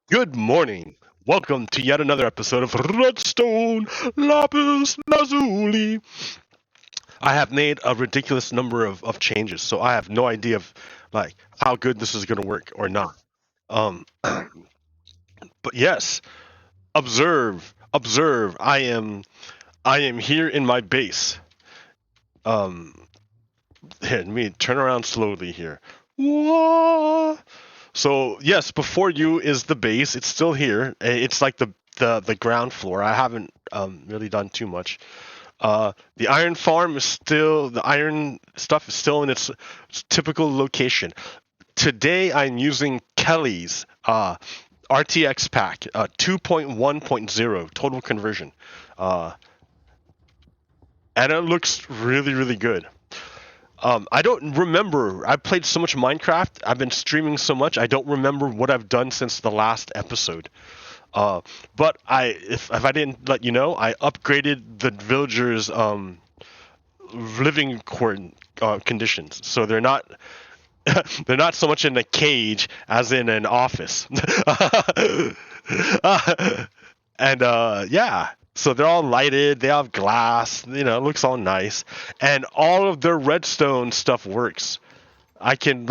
Good morning. Welcome to yet another episode of Redstone Lapis Lazuli. I have made a ridiculous number of changes, so I have no idea of how good this is going to work or not. But yes, observe. I am here in my base. Um, Here, let me turn around slowly here. Whoa. So yes, before you is the base. It's still here. It's like the ground floor. I haven't really done too much. The iron farm is still the iron stuff is still in its typical location. Today I'm using Kelly's RTX pack 2.1.0 total conversion, uh, and it looks really good. I don't remember. I played so much Minecraft. I've been streaming so much. I don't remember what I've done since the last episode. Uh, but if I didn't let you know, I upgraded the villagers' living conditions, so they're not they're not so much in a cage as in an office. And yeah, so they're all lighted. They have glass. It looks all nice, and all of their redstone stuff works. I can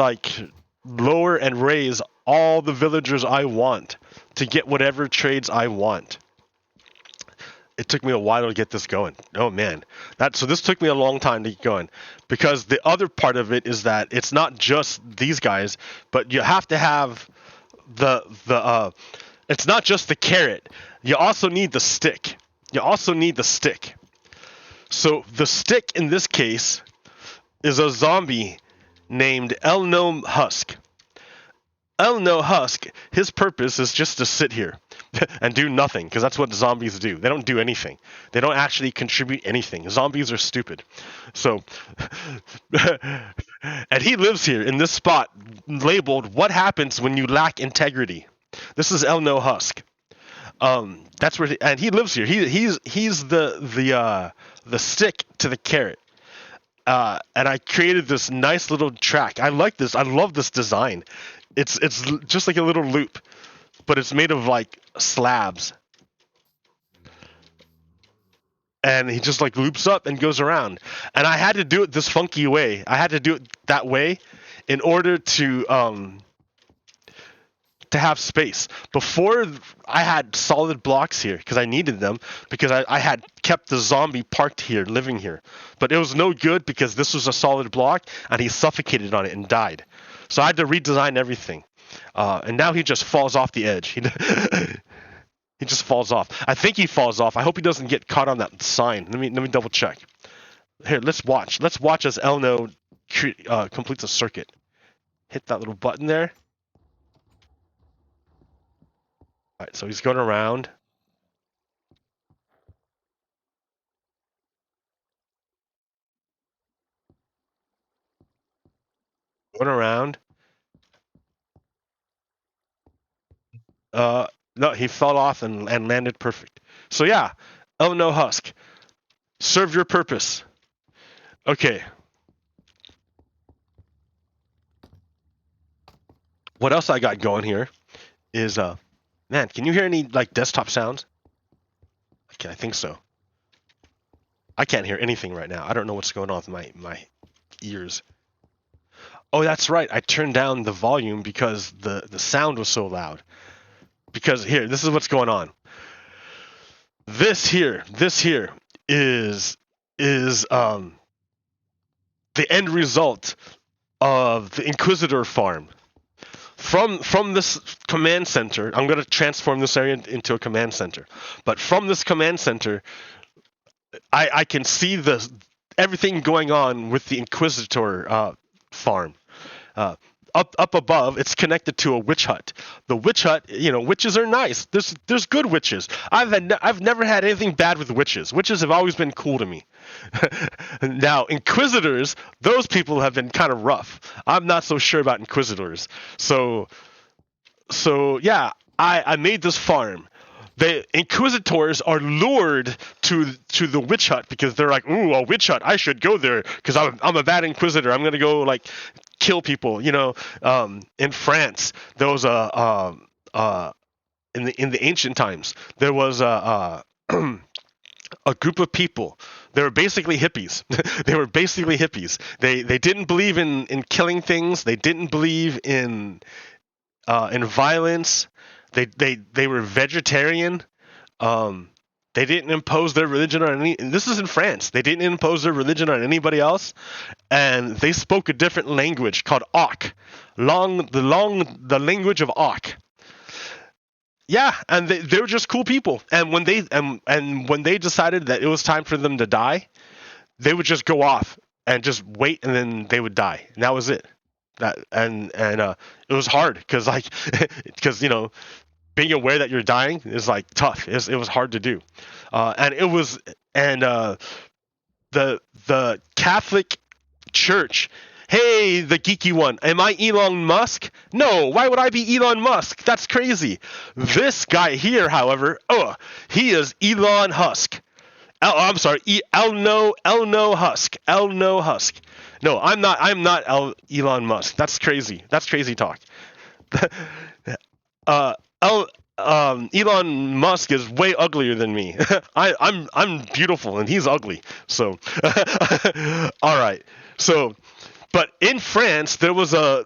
lower and raise all the villagers I want to get whatever trades I want. It took me a while to get this going. Oh man, this took me a long time to get going, because the other part of it is that it's not just these guys, but you have to have the it's not just the carrot. You also need the stick. So the stick in this case is a zombie named Husk. Husk, his purpose is just to sit here and do nothing, because that's what zombies do. They don't do anything. They don't actually contribute anything. Zombies are stupid. So, and he lives here in this spot labeled "What happens when you lack integrity." This is Husk. That's where, and he lives here. He's the stick to the carrot. And I created this nice little track. I like this. I love this design. It's just like a little loop, but it's made of slabs, and he just loops up and goes around. And I had to do it this funky way. I had to do it that way in order to have space. Before, I had solid blocks here because I needed them, because I had kept the zombie parked here, living here. But it was no good because this was a solid block and he suffocated on it and died. So I had to redesign everything. And now he just falls off the edge. He just falls off. I think he falls off. I hope he doesn't get caught on that sign. Let me double check. Here, let's watch. Let's watch as Elno completes a circuit. Hit that little button there. All right, so he's going around. Going around. No, he fell off and landed perfect. So yeah, Husk, serve your purpose. Okay. What else I got going here is man, can you hear any desktop sounds? Okay, I think so. I can't hear anything right now. I don't know what's going on with my ears. Oh, that's right. I turned down the volume because the sound was so loud. Because here, this is what's going on. This here is the end result of the Inquisitor farm. From this command center, I'm going to transform this area into a command center. But from this command center, I can see everything going on with the Inquisitor farm. Up above, it's connected to a witch hut. The witch hut, witches are nice. There's good witches. I've never had anything bad with witches. Witches have always been cool to me. Now, Inquisitors, those people have been kind of rough. I'm not so sure about Inquisitors. So yeah, I made this farm. The Inquisitors are lured to the witch hut because they're like, ooh, a witch hut. I should go there because I'm a bad Inquisitor. I'm gonna go kill people. In France, there was a in the ancient times, there was a group of people. They were basically hippies. They were basically hippies. They didn't believe in killing things. They didn't believe in violence. They were vegetarian. They didn't impose their religion on any. And this is in France. They didn't impose their religion on anybody else, and they spoke a different language called Ak, the language of Ak. Yeah, and they were just cool people. And when they decided that it was time for them to die, they would just go off and just wait, and then they would die, and that was it. It was hard because being aware that you're dying is like tough. It was hard to do, the Catholic Church. Hey, the geeky one. Am I Elon Musk? No, why would I be Elon Musk? That's crazy. This guy here, however, he is Elon Husk. I'm sorry, Elno Husk. Elno Husk. No, I'm not Elon Musk. That's crazy. That's crazy talk. Elon Musk is way uglier than me. I'm beautiful and he's ugly. So, all right. So, but in France there was a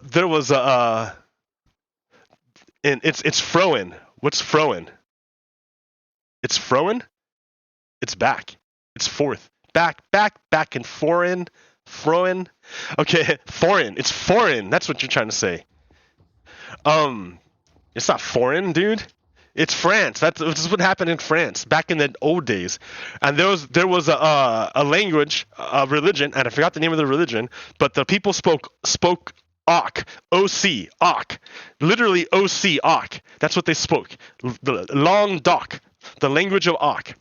and it's Froen. What's Froen? It's Froen. It's back. It's fourth. Back and foreign. Froen. Okay, foreign. It's foreign. That's what you're trying to say. It's not foreign, dude. It's France. This is what happened in France back in the old days. And there was a language, a religion, and I forgot the name of the religion, but the people spoke Ak, O-C, Ak, literally O-C, Ak. That's what they spoke. The long Dok, the language of Ak.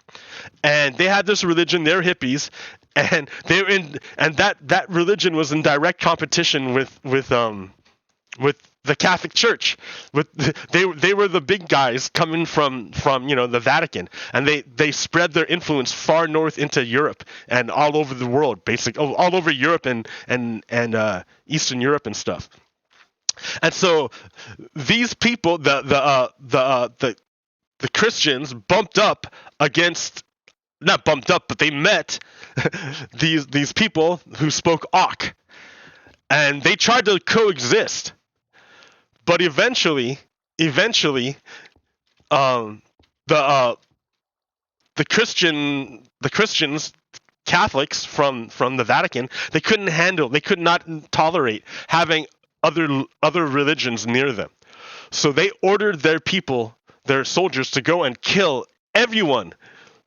And they had this religion. They're hippies, and that religion was in direct competition with the Catholic Church. They were the big guys coming from the Vatican, and they spread their influence far north into Europe and all over the world, basically all over Europe and Eastern Europe and stuff. And so these people, the Christians, not bumped up, but they met these people who spoke Ak, and they tried to coexist. But eventually, the Christians, Catholics from the Vatican, they could not tolerate having other religions near them. So they ordered their soldiers, to go and kill everyone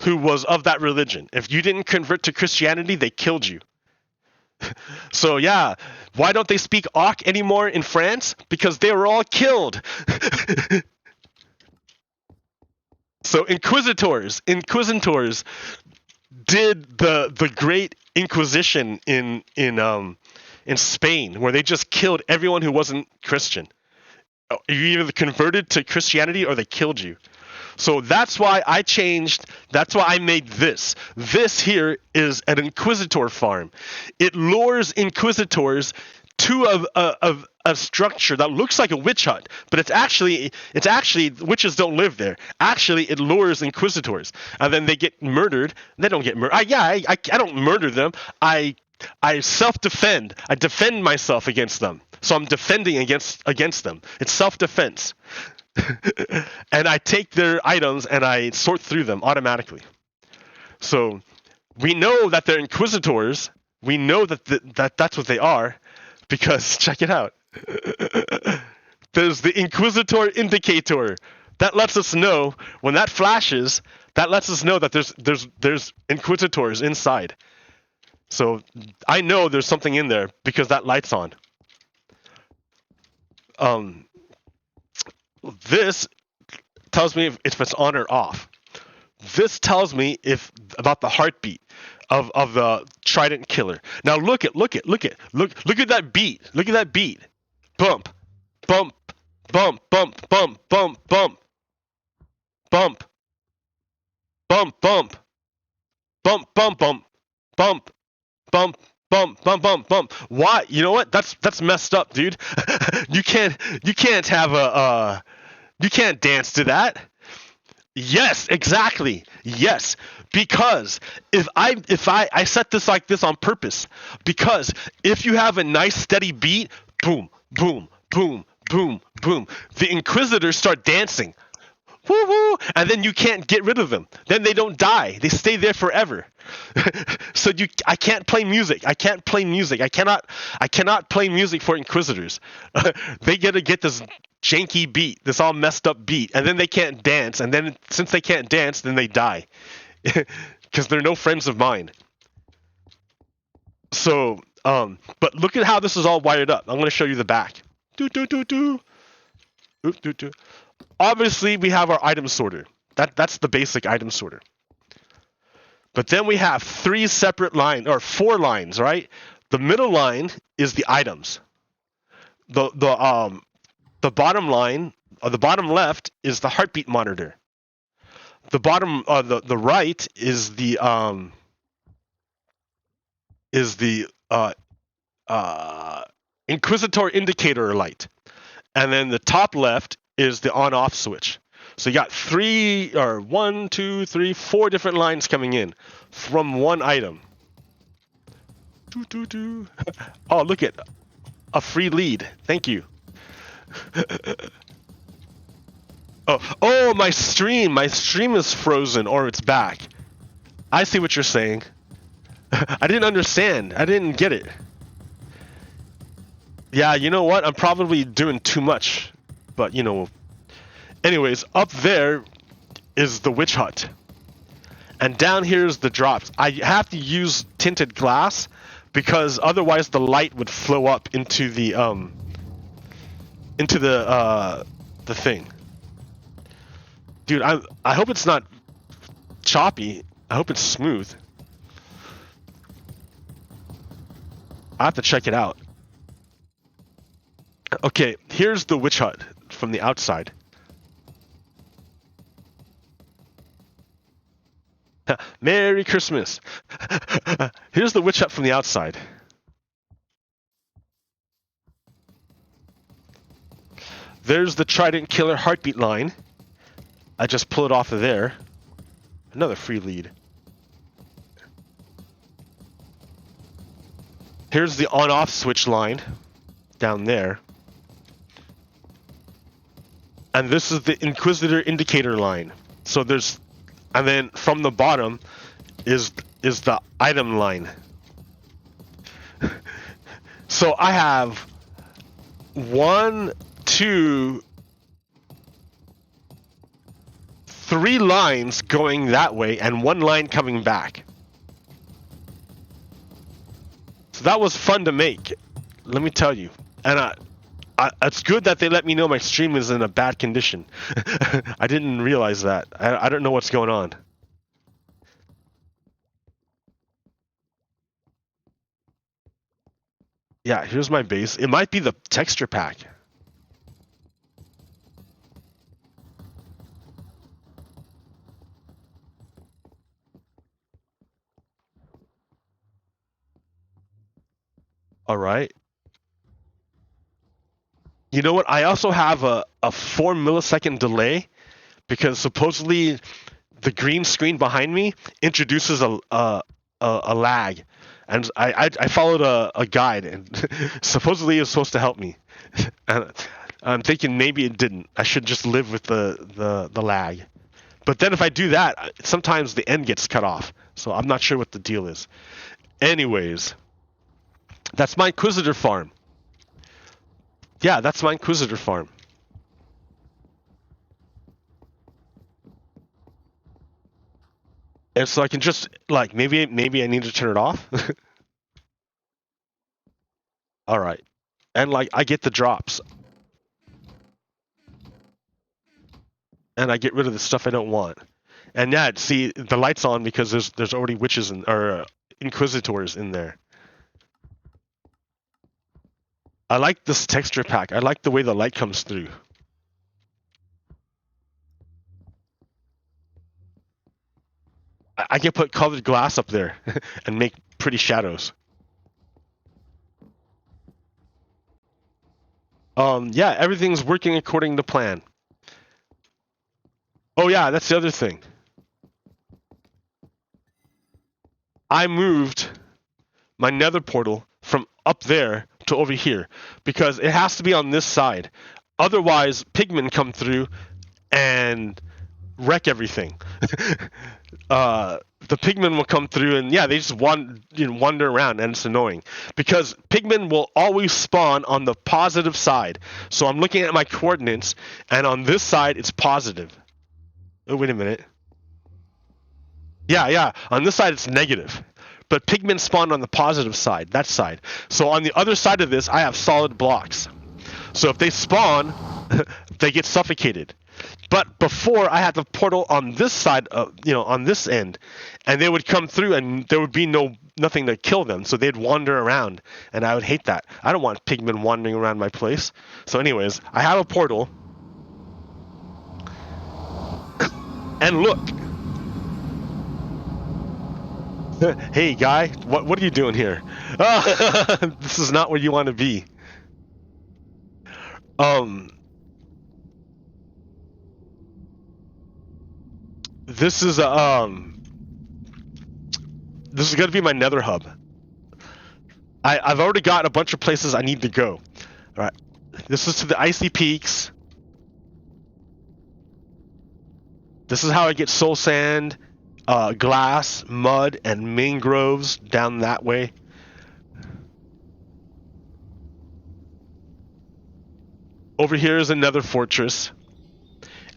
who was of that religion. If you didn't convert to Christianity, they killed you. So yeah, why don't they speak Ak anymore in France? Because they were all killed. So Inquisitors did the Great Inquisition in Spain, where they just killed everyone who wasn't Christian. You either converted to Christianity or they killed you. So that's why I changed. That's why I made this. This here is an Inquisitor farm. It lures Inquisitors to a structure that looks like a witch hut, but it's actually witches don't live there. Actually, it lures Inquisitors, and then they get murdered. They don't get murdered. I don't murder them. I self-defend. I defend myself against them. So I'm defending against them. It's self-defense. And I take their items and I sort through them automatically. So we know that they're Inquisitors. We know that that's what they are, because check it out. There's the Inquisitor indicator that lets us know when that flashes. That lets us know that there's Inquisitors inside. So I know there's something in there because that light's on. This tells me if it's on or off. This tells me about the heartbeat of the Trident killer. Now look at that beat. Look at that beat. Bump, bump, bump, bump, bump, bump, bump, bump, bump, bump, bump, bump, bump, bump, bump. Bump, bump, bump, bump. Why? You know what? That's messed up, dude. You can't have you can't dance to that. Yes, exactly. Yes, because if I set this like this on purpose, because if you have a nice steady beat, boom, boom, boom, boom, boom, the Inquisitors start dancing. Woo woo, and then you can't get rid of them. Then they don't die. They stay there forever. So I can't play music. I can't play music. I cannot play music for Inquisitors. They gotta get this janky beat, this all messed up beat, and then they can't dance. And then since they can't dance, then they die, because they're no friends of mine. So, but look at how this is all wired up. I'm gonna show you the back. Do do do do. Oop, do do. Obviously, we have our item sorter. That's the basic item sorter. But then we have three separate lines, or four lines, right? The middle line is the items. The bottom line, or the bottom left, is the heartbeat monitor. The bottom, the right is the Inquisitor indicator light, and then the top left is the on-off switch. So you got one, two, three, four different lines coming in from one item. Oh, look at a free lead. Thank you. Oh, my stream is frozen, or it's back. I see what you're saying. I didn't understand. I didn't get it. Yeah, you know what? I'm probably doing too much, but you know. Anyways, up there is the witch hut, and down here is the drops. I have to use tinted glass because otherwise the light would flow up into the thing. Dude, I hope it's not choppy. I hope it's smooth. I have to check it out. Okay, here's the witch hut from the outside. Merry Christmas. Here's the witch hut from the outside. There's the Trident Killer heartbeat line. I just pull it off of there. Another free lead. Here's the on-off switch line down there. And this is the Inquisitor indicator line. So there's, and then from the bottom is the item line. So I have 1, 2, 3 lines going that way and 1 line coming back. So that was fun to make, let me tell you. And it's good that they let me know my stream is in a bad condition. I didn't realize that. I don't know what's going on. Yeah, here's my base. It might be the texture pack. All right. You know what? I also have a 4 millisecond delay because supposedly the green screen behind me introduces a lag, and I followed a guide, and supposedly it was supposed to help me. And I'm thinking maybe it didn't. I should just live with the lag. But then if I do that, sometimes the end gets cut off. So I'm not sure what the deal is. Anyways, that's my Inquisitor farm. Yeah, that's my Inquisitor farm. And so I can just, like, maybe I need to turn it off. All right. And, like, I get the drops. And I get rid of the stuff I don't want. And yeah, see, the light's on because there's already witches or Inquisitors in there. I like this texture pack. I like the way the light comes through. I can put colored glass up there and make pretty shadows. Yeah, everything's working according to plan. Oh yeah, that's the other thing. I moved my nether portal from up there to over here because it has to be on this side. Otherwise, pigmen come through and wreck everything. The pigmen will come through and yeah, they just wander around and it's annoying because pigmen will always spawn on the positive side. So I'm looking at my coordinates and on this side it's positive. Oh, wait a minute. Yeah. On this side it's negative. But pigmen spawn on the positive side, that side. So on the other side of this, I have solid blocks. So if they spawn, they get suffocated. But before, I had the portal on this side, on this end, and they would come through, and there would be nothing to kill them. So they'd wander around, and I would hate that. I don't want pigmen wandering around my place. So, anyways, I have a portal, and look. Hey, guy, what are you doing here? This is not where you want to be. This is going to be my nether hub. I've already got a bunch of places I need to go. All right, this is to the icy peaks. This is how I get soul sand, glass, mud, and mangroves down that way. Over here is another fortress.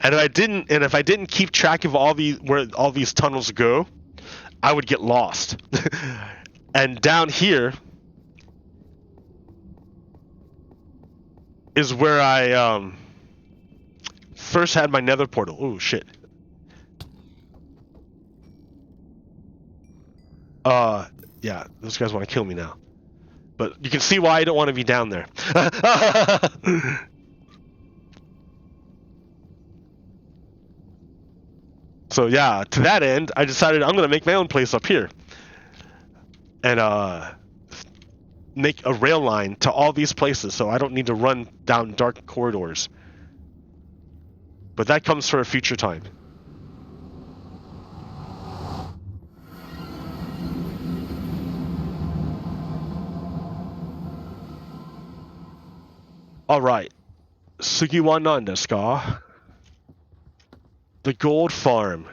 And if I didn't keep track of where all these tunnels go, I would get lost. And down here is where I first had my nether portal. Oh shit. Yeah, those guys want to kill me now. But you can see why I don't want to be down there. So yeah, to that end, I decided I'm gonna make my own place up here, and make a rail line to all these places, so I don't need to run down dark corridors. But that comes for a future time. All right, Sugiwa nan desu ka? The gold farm.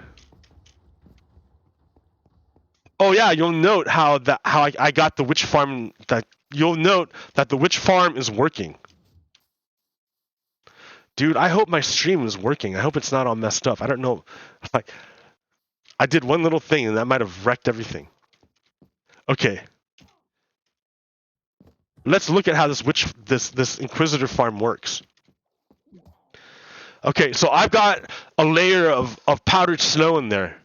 Oh yeah, you'll note how I got the witch farm. You'll note that the witch farm is working. Dude, I hope my stream is working. I hope it's not all messed up. I don't know. I did one little thing and that might have wrecked everything. Okay. Let's look at how this Inquisitor farm works. Okay, so I've got a layer of powdered snow in there.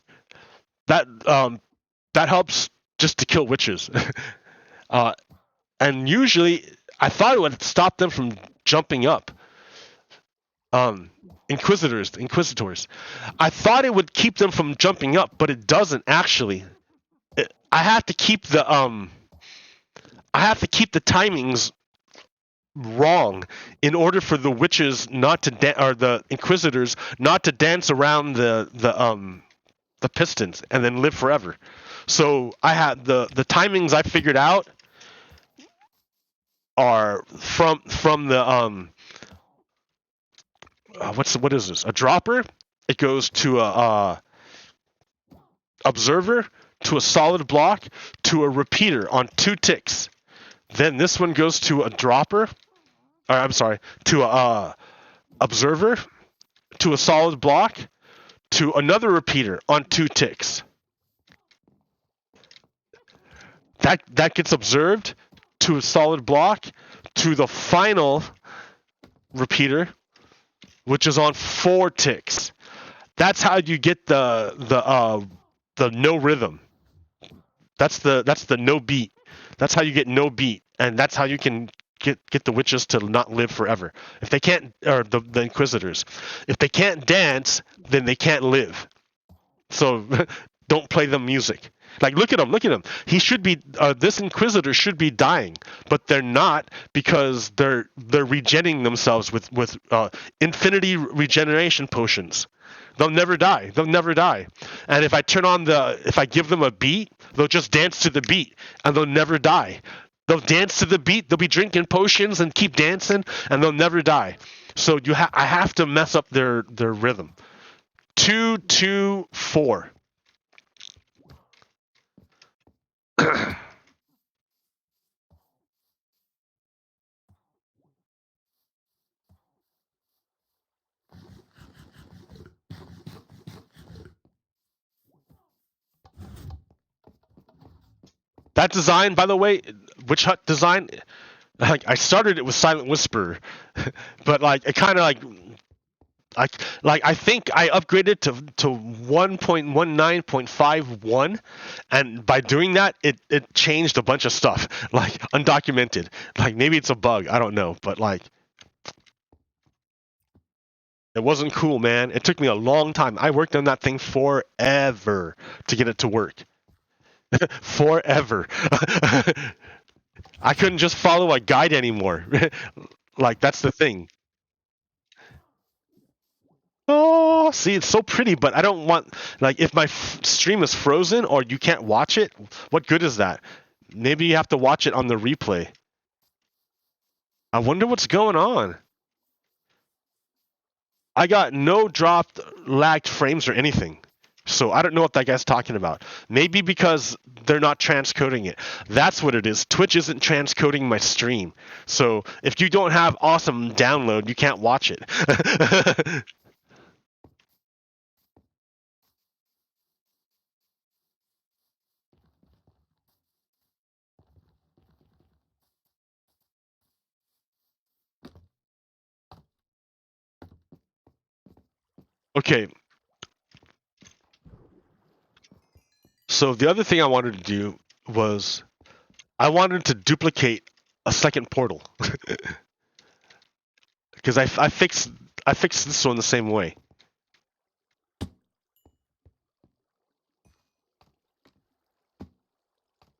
That helps just to kill witches. And usually, I thought it would stop them from jumping up. Inquisitors. I thought it would keep them from jumping up, but it doesn't actually. I have to keep the timings wrong in order for the witches not to or the Inquisitors not to dance around the pistons and then live forever. So I had the timings I figured out are from the what is this? A dropper? It goes to a observer, to a solid block, to a repeater on 2 ticks. Then this one goes to a dropper. To a observer, to a solid block, to another repeater on 2 ticks. That gets observed to a solid block, to the final repeater, which is on 4 ticks. That's how you get the no rhythm. That's the no beat. That's how you get no beat, and that's how you can get the witches to not live forever. If they can't, or the Inquisitors, if they can't dance, then they can't live. So don't play them music. Like, look at him, look at him. He should be, this Inquisitor should be dying, but they're not because they're regenerating themselves with infinity regeneration potions. They'll never die. They'll never die. And if I if I give them a beat, they'll just dance to the beat, and they'll never die. They'll dance to the beat. They'll be drinking potions and keep dancing, and they'll never die. So I have to mess up their rhythm. 2, 2, 4. That design, by the way, Witch Hut design, like I started it with Silent Whisper, but like it kind of like I think I upgraded to 1.19.51, and by doing that, it changed a bunch of stuff, like undocumented. Like maybe it's a bug, I don't know, but like it wasn't cool, man. It took me a long time. I worked on that thing forever to get it to work. Forever. I couldn't just follow a guide anymore. Like that's the thing. Oh, see, it's so pretty, but I don't want, like, if my stream is frozen or you can't watch it, what good is that? Maybe you have to watch it on the replay. I wonder what's going on. I got no dropped, lagged frames or anything. So I don't know what that guy's talking about. Maybe because they're not transcoding it. That's what it is. Twitch isn't transcoding my stream. So if you don't have awesome download, you can't watch it. Okay. So the other thing I wanted to do was I wanted to duplicate a second portal. Because I fixed this one the same way.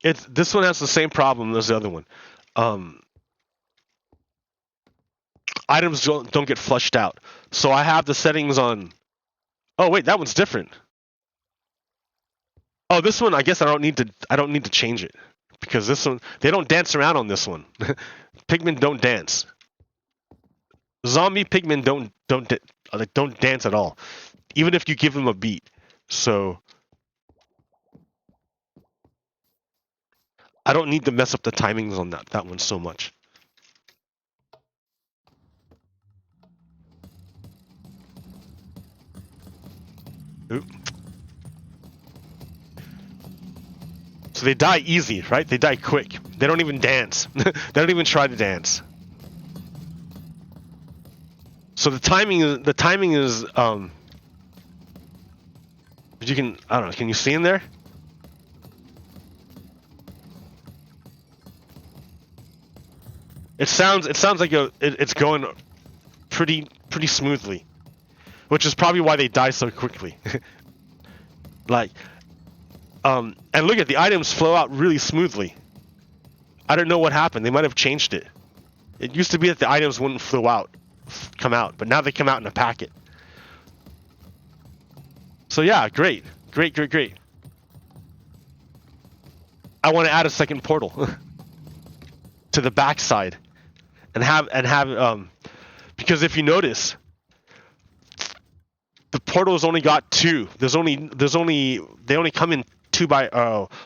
This one has the same problem as the other one. Items don't get flushed out. So I have the settings on. Oh wait, that one's different. Oh, this one I guess I don't need to change it because this one they don't dance around on this one. Pigmen don't dance. Zombie pigmen don't dance at all, even if you give them a beat. So I don't need to mess up the timings on that one so much. Oop. So they die easy, right? They die quick. They don't even dance. They don't even try to dance. So the timing is you can, I don't know, can you see in there? It sounds like it's going pretty smoothly, which is probably why they die so quickly. Like, and look at the items flow out really smoothly. I don't know what happened. They might have changed it. It used to be that the items wouldn't come out, but now they come out in a packet. So yeah, great. I want to add a second portal to the backside, and have because if you notice, the portal's only got 2. They only come in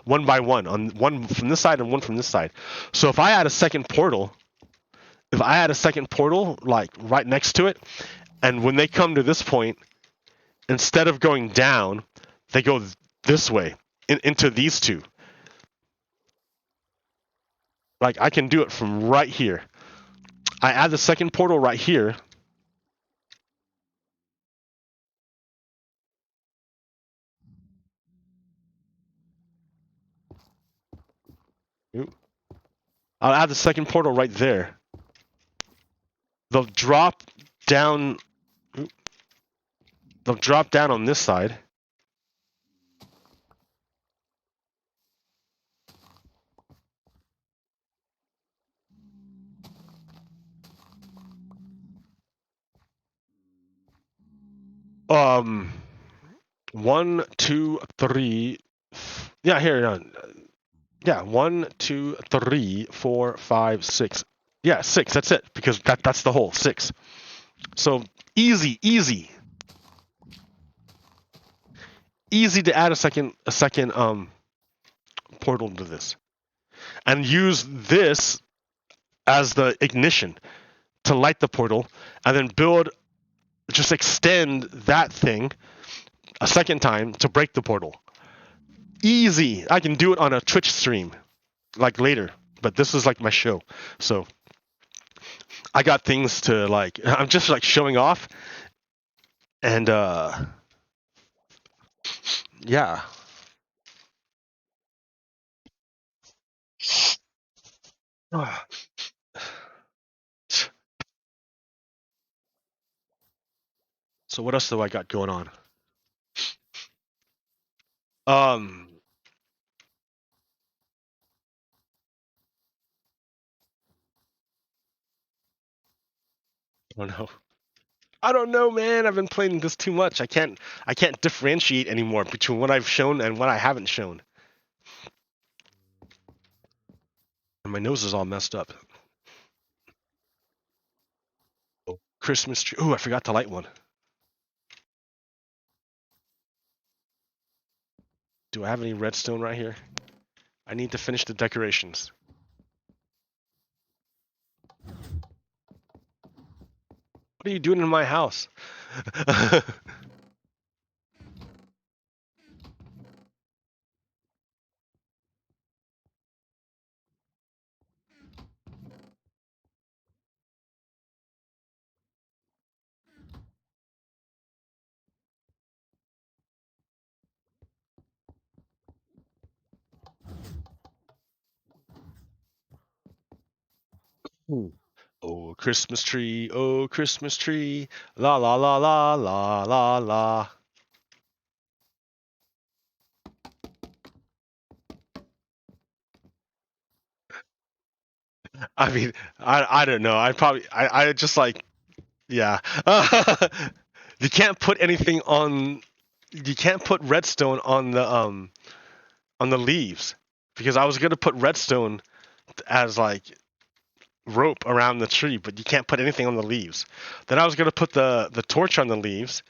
one by one, on one from this side and one from this side. So if I add a second portal, like right next to it, and when they come to this point, instead of going down, they go this way into these two. Like I can do it from right here. I add the second portal right here. I'll add the second portal right there. They'll drop down. They'll drop down on this side. 1, 2, 3. Yeah, here. Yeah, 1, 2, 3, 4, 5, 6. Yeah, 6. That's it because that's the hole. 6. So easy to add a second portal to this, and use this as the ignition to light the portal, and then just extend that thing a second time to break the portal. Easy. I can do it on a Twitch stream, like later. But this is like my show, so I got things to like. I'm just like showing off, and yeah. So what else do I got going on? I don't know. I don't know, man. I've been playing this too much. I can't differentiate anymore between what I've shown and what I haven't shown. And my nose is all messed up. Oh, Christmas tree. Oh, I forgot to light one. Do I have any redstone right here? I need to finish the decorations. What are you doing in my house? Oh, Christmas tree, la la la la la la la. I mean, I don't know. I just like, yeah. You can't put anything on. You can't put redstone on the leaves, because I was gonna put redstone as like rope around the tree, but you can't put anything on the leaves. Then I was gonna put the torch on the leaves.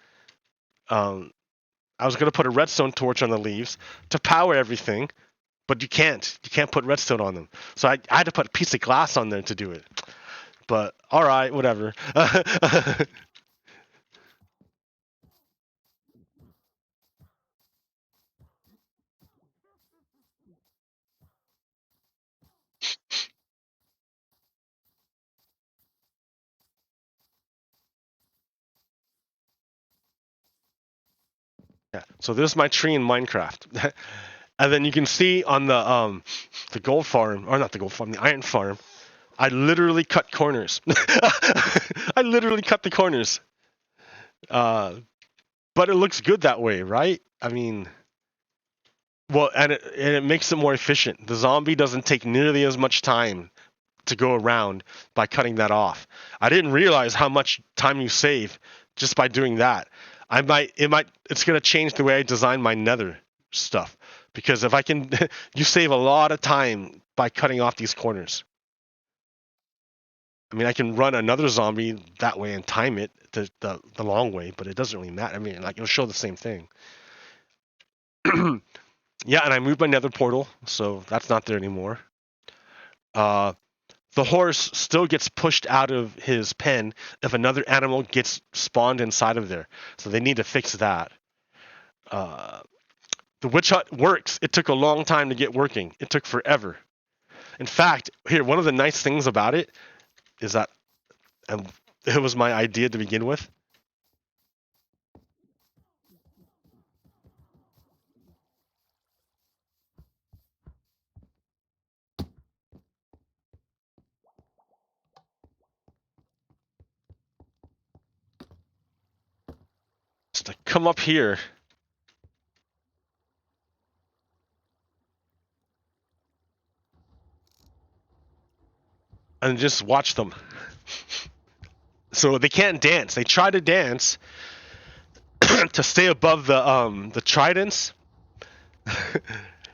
I was gonna put a redstone torch on the leaves to power everything, but you can't. You can't put redstone on them. So I had to put a piece of glass on there to do it. But all right, whatever. Yeah. So this is my tree in Minecraft. And then you can see on the gold farm, or not the gold farm, the iron farm, I literally cut corners. I literally cut the corners. But it looks good that way, right? I mean, well, and it makes it more efficient. The zombie doesn't take nearly as much time to go around by cutting that off. I didn't realize how much time you save just by doing that. It's gonna change the way I design my nether stuff, because if I can, you save a lot of time by cutting off these corners. I mean, I can run another zombie that way and time it the long way, but it doesn't really matter. I mean, like, it'll show the same thing. Yeah, and I moved my nether portal, so that's not there anymore. The horse still gets pushed out of his pen if another animal gets spawned inside of there, so they need to fix that. The witch hut works. It took a long time to get working. It took forever. In fact, here, one of the nice things about it is that it was my idea to begin with. Just to come up here and just watch them. So they can't dance. They try to dance, to stay above the tridents.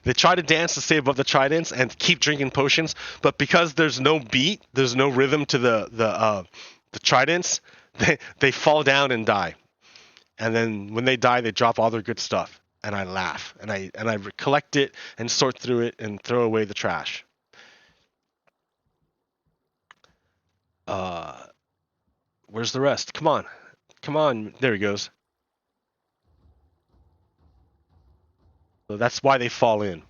They try to dance to stay above the tridents and keep drinking potions, but because there's no beat, there's no rhythm to the tridents, they fall down and die. And then when they die, they drop all their good stuff. And I laugh, and I collect it and sort through it and throw away the trash. Where's the rest? Come on, there he goes. So that's why they fall in.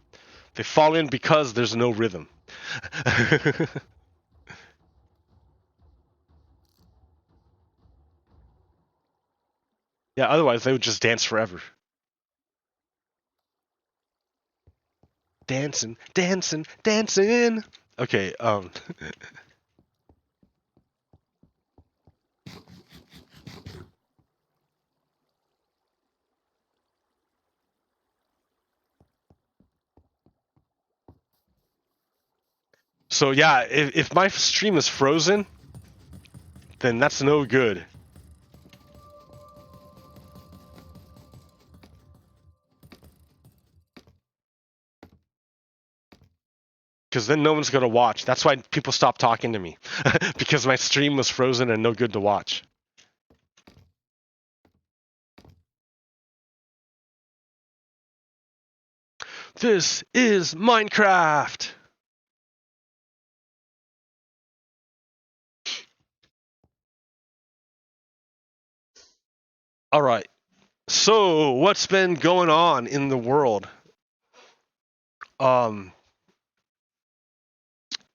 They fall in because there's no rhythm. Yeah, otherwise they would just dance forever. Dancing, dancing, dancing. Okay, so yeah, if my stream is frozen, then that's no good. Because then no one's gonna watch. That's why people stop talking to me. Because my stream was frozen and no good to watch. This is Minecraft! Alright. So, what's been going on in the world?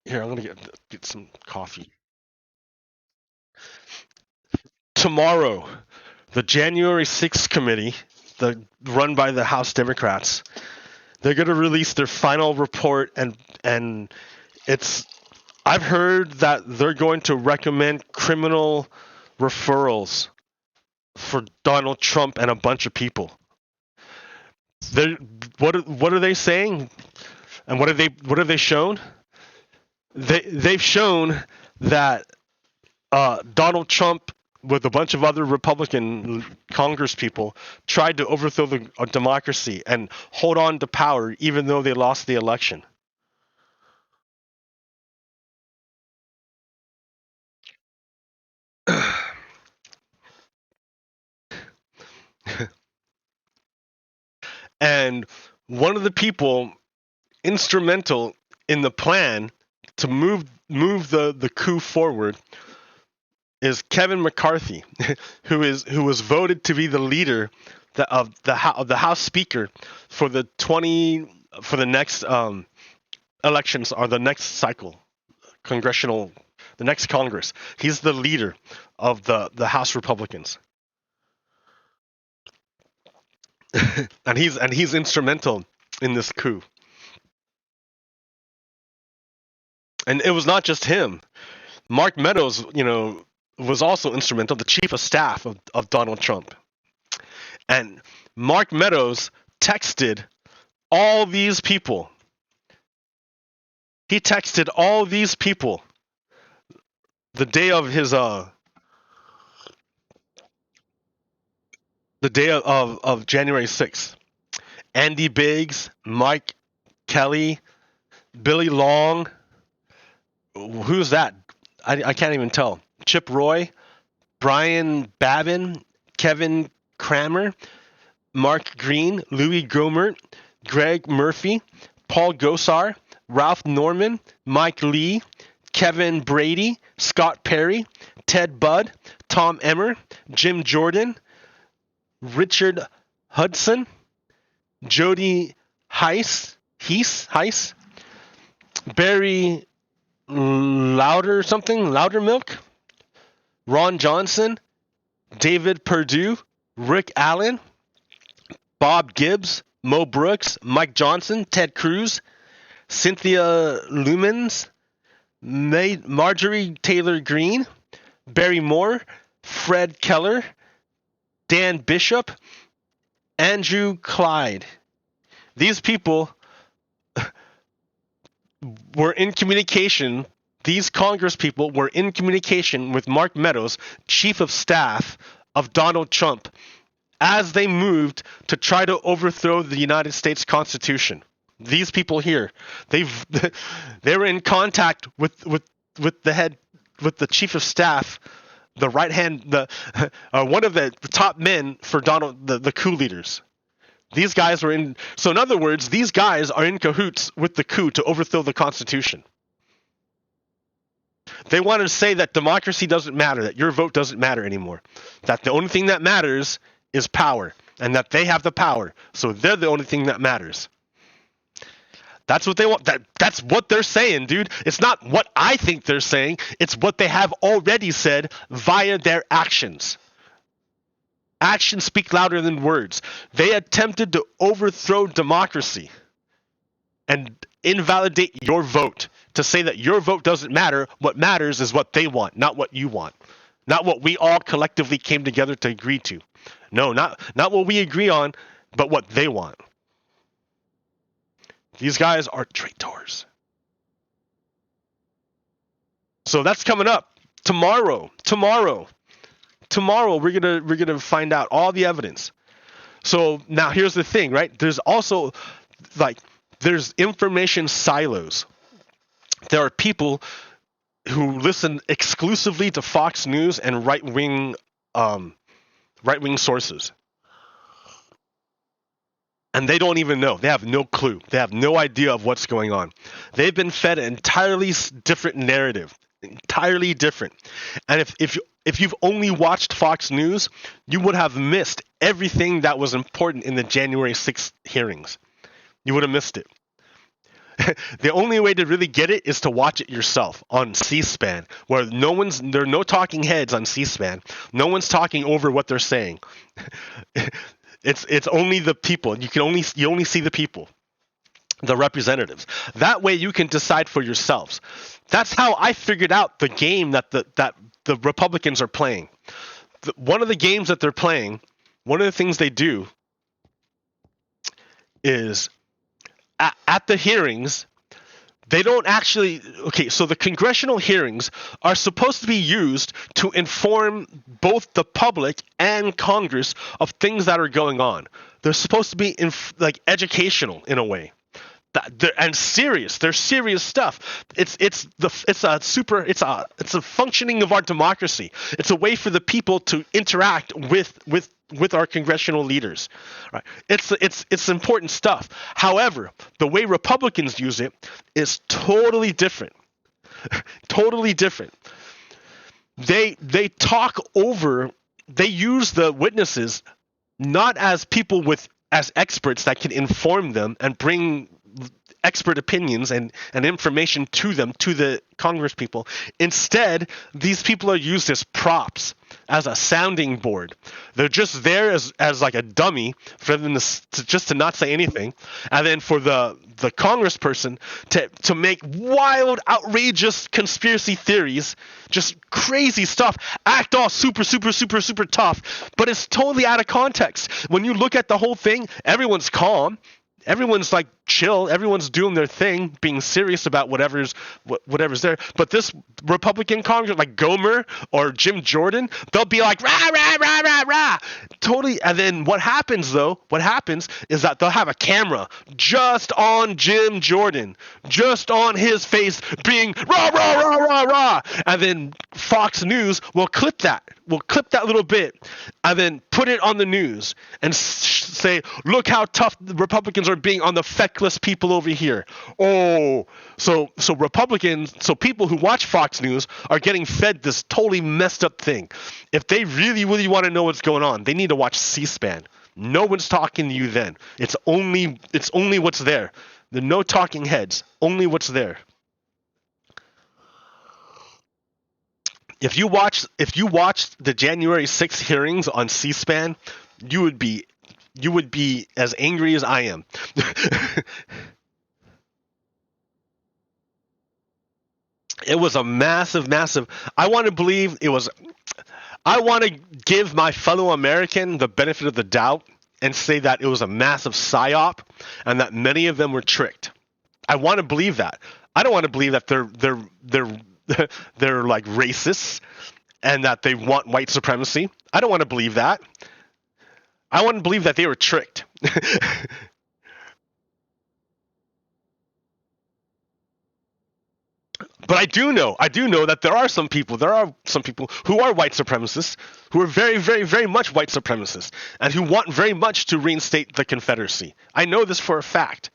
Here, I'm gonna get some coffee. Tomorrow, the January 6th committee, run by the House Democrats, they're gonna release their final report, and it's. I've heard that they're going to recommend criminal referrals for Donald Trump and a bunch of people. What are they saying? And what have they shown? They've shown that Donald Trump with a bunch of other Republican Congress people tried to overthrow the democracy and hold on to power even though they lost the election. And one of the people instrumental in the plan to move the coup forward is Kevin McCarthy, who was voted to be the leader of the House Speaker for the next elections or the next cycle, the next Congress. He's the leader of the House Republicans. and he's instrumental in this coup. And it was not just him. Mark Meadows, was also instrumental, the chief of staff of Donald Trump. And Mark Meadows texted all these people. He texted all these people the day of his the day of January 6th. Andy Biggs, Mike Kelly, Billy Long. Who's that? I can't even tell. Chip Roy, Brian Babin, Kevin Kramer, Mark Green, Louis Gohmert, Greg Murphy, Paul Gosar, Ralph Norman, Mike Lee, Kevin Brady, Scott Perry, Ted Budd, Tom Emmer, Jim Jordan, Richard Hudson, Jody Heiss, Barry Loudermilk, Ron Johnson, David Perdue, Rick Allen, Bob Gibbs, Mo Brooks, Mike Johnson, Ted Cruz, Cynthia Lumens, Marjorie Taylor Greene, Barry Moore, Fred Keller, Dan Bishop, Andrew Clyde. These people were in communication. These Congress people were in communication with Mark Meadows, chief of staff of Donald Trump, as they moved to try to overthrow the United States Constitution. These people here, they were in contact with the chief of staff, the right hand, one of the top men for Donald, the coup leaders. These guys were in. So in other words, these guys are in cahoots with the coup to overthrow the Constitution. They want to say that democracy doesn't matter, that your vote doesn't matter anymore, that the only thing that matters is power, and that they have the power, so they're the only thing that matters. That's what they want. That's what they're saying, dude. It's not what I think they're saying. It's what they have already said via their actions. Actions speak louder than words. They attempted to overthrow democracy and invalidate your vote, to say that your vote doesn't matter. What matters is what they want, not what you want. Not what we all collectively came together to agree to. No, not what we agree on, but what they want. These guys are traitors. So that's coming up tomorrow. Tomorrow we're gonna find out all the evidence. So now here's the thing, right? There's also there's information silos. There are people who listen exclusively to Fox News and right-wing sources. And they don't even know. They have no clue. They have no idea of what's going on. They've been fed an entirely different narrative. Entirely different. And if you've only watched Fox News, you would have missed everything that was important in the January 6th hearings. You would have missed it. The only way to really get it is to watch it yourself on C-SPAN, where there are no talking heads on C-SPAN. No one's talking over what they're saying. It's only the people. You only see the people, the representatives. That way you can decide for yourselves. That's how I figured out the game that the Republicans are playing. One of the games that they're playing, one of the things they do is at the hearings, they don't actually. Okay, so the congressional hearings are supposed to be used to inform both the public and Congress of things that are going on. They're supposed to be educational in a way, and serious. They're serious stuff. It's a functioning of our democracy. It's a way for the people to interact with our congressional leaders, right? It's important stuff. However, the way Republicans use it is totally different. Totally different. They talk over. They use the witnesses not as people as experts that can inform them and bring expert opinions and information to them, to the Congress people. Instead, these people are used as props, as a sounding board. They're just there as like a dummy for them to not say anything, and then for the congressperson to make wild, outrageous conspiracy theories, just crazy stuff, act all super tough, but it's totally out of context. When you look at the whole thing, everyone's calm. Everyone's like chill. Everyone's doing their thing, being serious about whatever's there. But this Republican Congress, like Gomer or Jim Jordan, they'll be like rah rah rah rah rah, totally. And then what happens is that they'll have a camera just on Jim Jordan, just on his face, being rah rah rah rah rah, and then Fox News will clip that. We'll clip that little bit and then put it on the news and say, look how tough the Republicans are being on the feckless people over here. Oh, so Republicans, so people who watch Fox News are getting fed this totally messed up thing. If they really, really want to know what's going on, they need to watch C-SPAN. No one's talking to you then. It's only what's there. There are no talking heads, only what's there. If you watched the January 6th hearings on C-SPAN, you would be as angry as I am. It was a massive. I want to give my fellow American the benefit of the doubt and say that it was a massive psyop and that many of them were tricked. I want to believe that. I don't want to believe that they're like racists and that they want white supremacy. I don't want to believe that. I want to believe that they were tricked. But I do know that there are some people who are white supremacists, who are very, very, very much white supremacists, and who want very much to reinstate the Confederacy. I know this for a fact.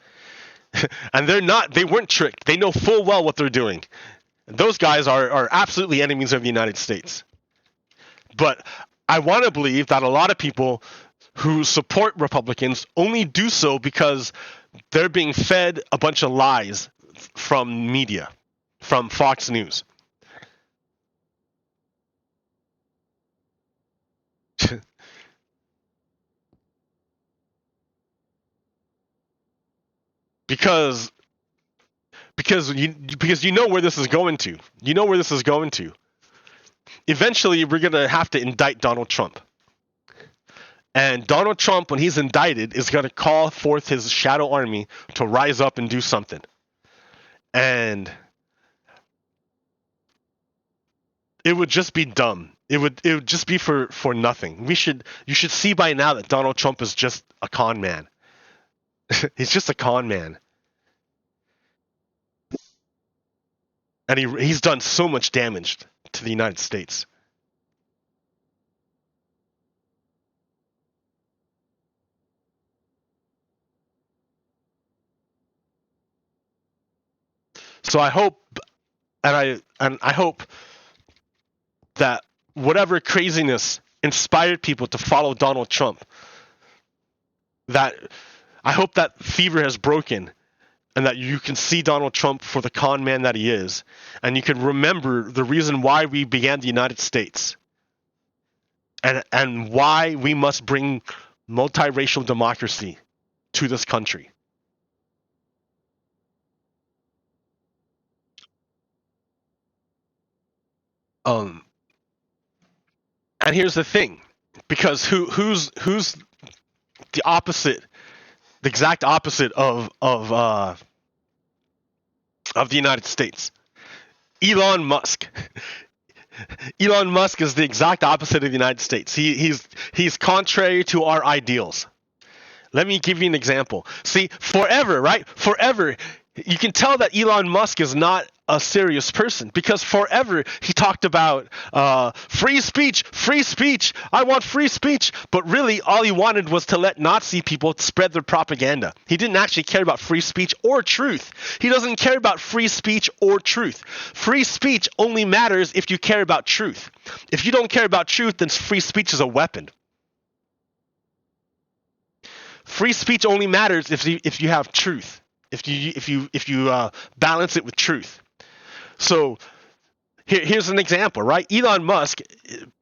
And they weren't tricked. They know full well what they're doing. Those guys are absolutely enemies of the United States. But I want to believe that a lot of people who support Republicans only do so because they're being fed a bunch of lies from media, from Fox News. because you know where this is going to. You know where this is going to. Eventually, we're going to have to indict Donald Trump. And Donald Trump, when he's indicted, is going to call forth his shadow army to rise up and do something. And it would just be dumb. It would just be for nothing. You should see by now that Donald Trump is just a con man. He's just a con man. And he's done so much damage to the United States. So I hope, and I hope that whatever craziness inspired people to follow Donald Trump, that I hope that fever has broken, and that you can see Donald Trump for the con man that he is, and you can remember the reason why we began the United States, and why we must bring multiracial democracy to this country. And here's the thing, because who's the opposite, the exact opposite of the United States? Elon Musk. Elon Musk is the exact opposite of the United States. He's contrary to our ideals. Let me give you an example. See, forever, right? Forever, you can tell that Elon Musk is not a serious person, because forever he talked about free speech, I want free speech. But really, all he wanted was to let Nazi people spread their propaganda. He didn't actually care about free speech or truth. He doesn't care about free speech or truth. Free speech only matters if you care about truth. If you don't care about truth, then free speech is a weapon. Free speech only matters if you have truth. If you balance it with truth. So here's an example, right? Elon Musk,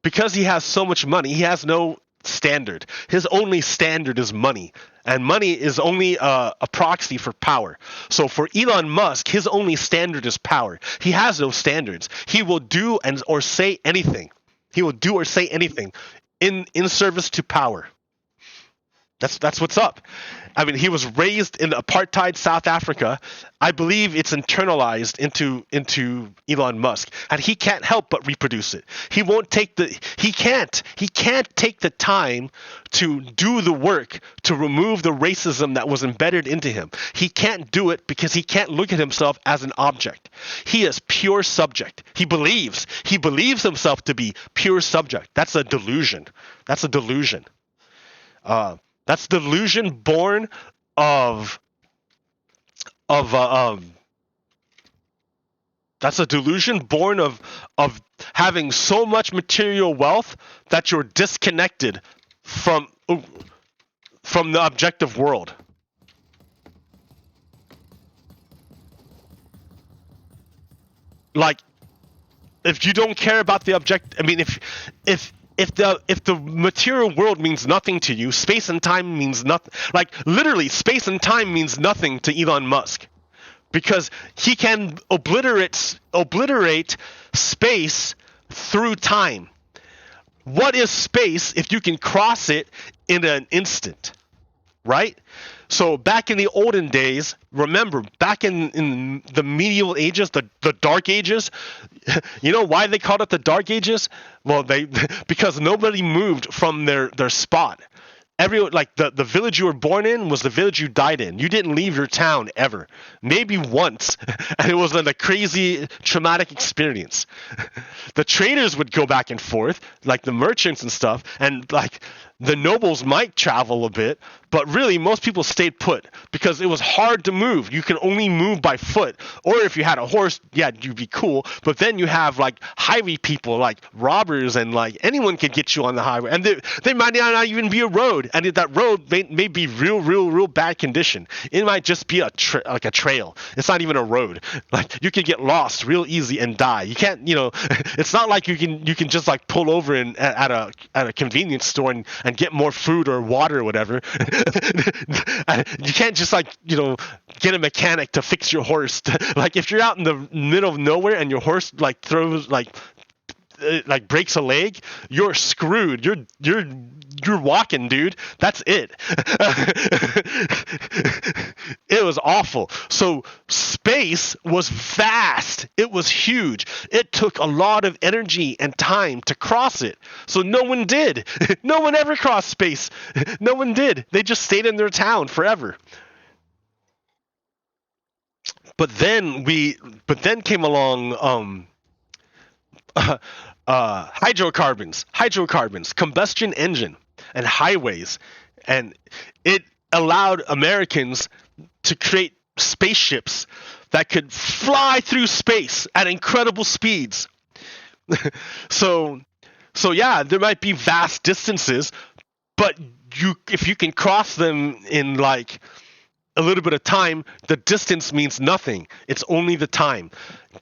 because he has so much money, he has no standard. His only standard is money, and money is only a proxy for power. So for Elon Musk, his only standard is power. He has no standards. He will do or say anything. He will do or say anything in service to power. That's what's up. I mean, he was raised in apartheid South Africa. I believe it's internalized into Elon Musk, and he can't help but reproduce it. He can't take the time to do the work to remove the racism that was embedded into him. He can't do it because he can't look at himself as an object. He is pure subject. He believes himself to be pure subject. That's a delusion. That's a delusion. That's delusion born of that's a delusion born of having so much material wealth that you're disconnected from the objective world. Like, if you don't care about the object, I mean, if the material world means nothing to you, space and time means nothing. Like, literally, space and time means nothing to Elon Musk, because he can obliterate space through time. What is space if you can cross it in an instant, right? So back in the olden days, remember, back in the medieval ages, the Dark Ages, you know why they called it the Dark Ages? Well, because nobody moved from their spot. everyone, like the village you were born in was the village you died in. You didn't leave your town ever, maybe once, and it was a crazy traumatic experience. The traders would go back and forth, like the merchants and stuff, and like the nobles might travel a bit, but really most people stayed put because it was hard to move. You can only move by foot, or if you had a horse, yeah, you'd be cool. But then you have like highway people, like robbers, and like anyone could get you on the highway, and there might not even be a road, and that road may be real bad condition. It might just be like a trail. It's not even a road. Like you could get lost real easy and die. You can't, it's not like you can just like pull over at a convenience store and get more food or water or whatever. You can't just like get a mechanic to fix your horse. Like if you're out in the middle of nowhere and your horse like throws like breaks a leg, you're screwed. You're walking, dude. That's it. It was awful. So space was vast. It was huge. It took a lot of energy and time to cross it. So no one did. No one ever crossed space. No one did. They just stayed in their town forever. But then came along hydrocarbons, combustion engine, and highways, and it allowed Americans to create spaceships that could fly through space at incredible speeds. So yeah, there might be vast distances, but if you can cross them in like a little bit of time, the distance means nothing. It's only the time.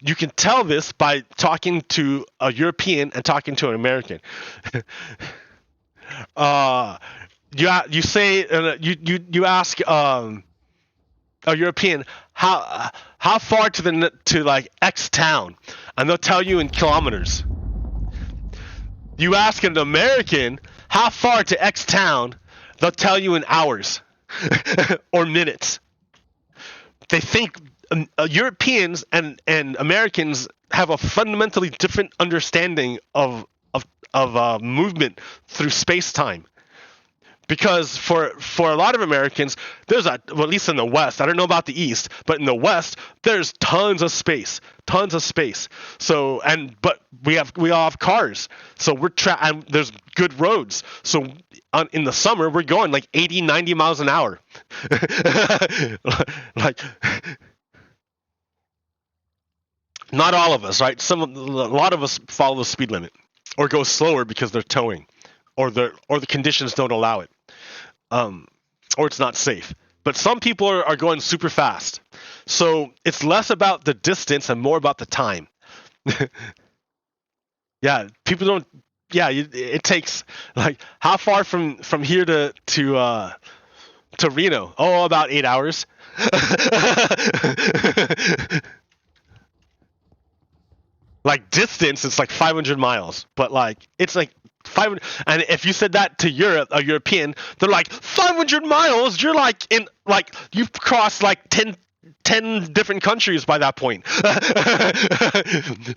You can tell this by talking to a European and talking to an American. You say you ask a European how far to like X town, and they'll tell you in kilometers. You ask an American how far to X town, they'll tell you in hours. Or minutes. They think Europeans and Americans have a fundamentally different understanding of movement through space-time. Because for a lot of Americans, well, at least in the West, I don't know about the East, but in the West, there's tons of space. So but we all have cars, so and there's good roads. So in the summer, we're going like 80, 90 miles an hour. Like, not all of us, right? A lot of us follow the speed limit, or go slower because they're towing, or the conditions don't allow it, or it's not safe. But some people are going super fast, so it's less about the distance and more about the time. Yeah, people don't. Yeah, it takes like how far from here to Reno? Oh, about 8 hours. Like distance, it's like 500 miles, but like it's like 500. And if you said that to a European, they're like 500 miles. You're like you've crossed like 10 different countries by that point.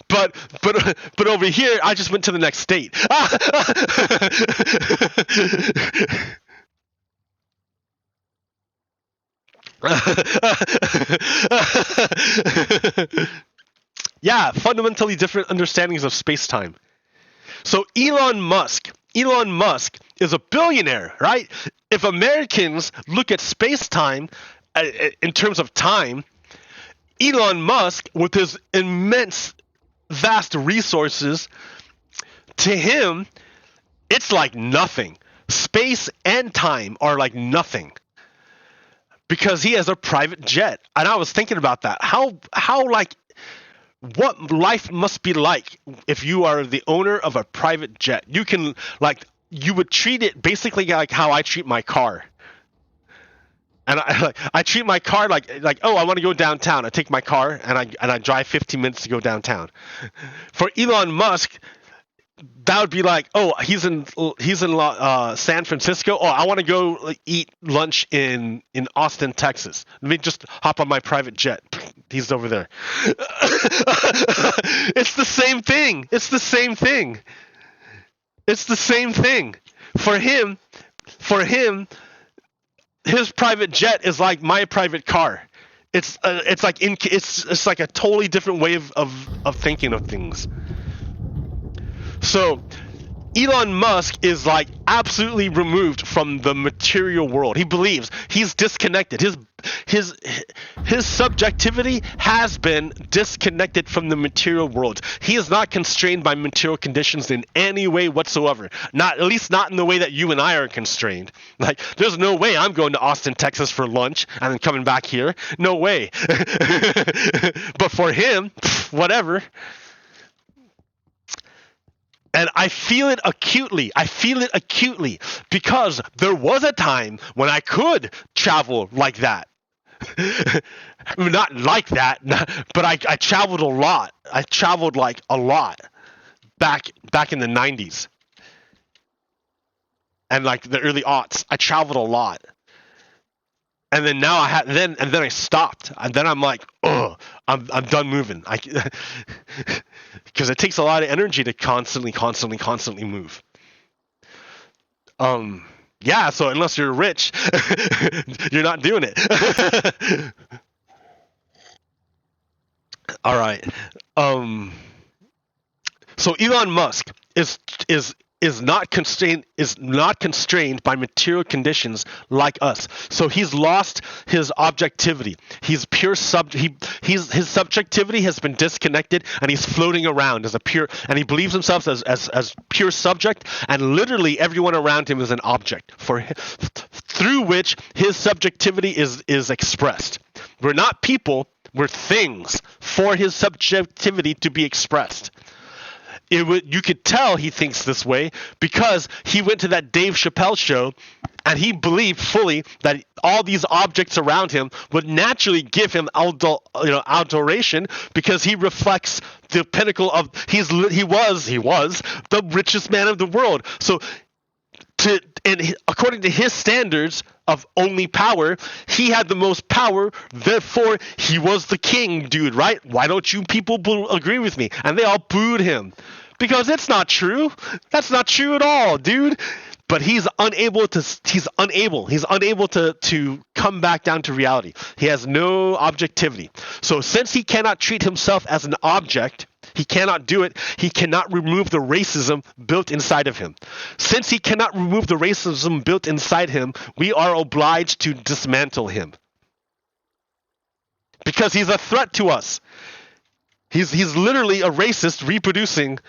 but over here, I just went to the next state. Yeah, fundamentally different understandings of space-time. So Elon Musk is a billionaire, right? If Americans look at space-time in terms of time, Elon Musk, with his immense, vast resources, to him, it's like nothing. Space and time are like nothing. Because he has a private jet. And I was thinking about that. How like, what life must be like if you are the owner of a private jet. You can, like, you would treat it basically like how I treat my car. And I treat my car like oh, I want to go downtown. I take my car and I drive 15 minutes to go downtown. For Elon Musk, that would be like, oh, he's in San Francisco. Oh, I want to go eat lunch in Austin, Texas. Let me just hop on my private jet. He's over there. It's the same thing. For him, for him, his private jet is like my private car. It's like a totally different way of thinking of things. So Elon Musk is like absolutely removed from the material world. He believes he's disconnected. His subjectivity has been disconnected from the material world. He is not constrained by material conditions in any way whatsoever. Not, at least not in the way that you and I are constrained. Like, there's no way I'm going to Austin, Texas for lunch and then coming back here. No way. But for him, whatever. And I feel it acutely. Because there was a time when I could travel like that. Not like that, but I traveled a lot. I traveled like a lot back in the 90s. And like the early aughts. I traveled a lot. And then now then I stopped. And then I'm like, oh, I'm done moving. Because it takes a lot of energy to constantly move. Yeah, so unless you're rich, you're not doing it. All right. So Elon Musk is not constrained by material conditions like us. So he's lost his objectivity. He's pure his subjectivity has been disconnected, and he's floating around as a pure, and he believes himself as pure subject, and literally everyone around him is an object through which his subjectivity is expressed. We're not people, we're things for his subjectivity to be expressed. You could tell he thinks this way because he went to that Dave Chappelle show and he believed fully that all these objects around him would naturally give him adoration because he reflects the pinnacle of he was the richest man of the world. So according to his standards of only power, he had the most power, therefore he was the king, dude, right? Why don't you people agree with me? And they all booed him because it's not true. That's not true at all, dude. But he's unable to come back down to reality. He has no objectivity. So since he cannot treat himself as an object, he cannot do it. He cannot remove the racism built inside of him. Since he cannot remove the racism built inside him, we are obliged to dismantle him. Because he's a threat to us. He's literally a racist reproducing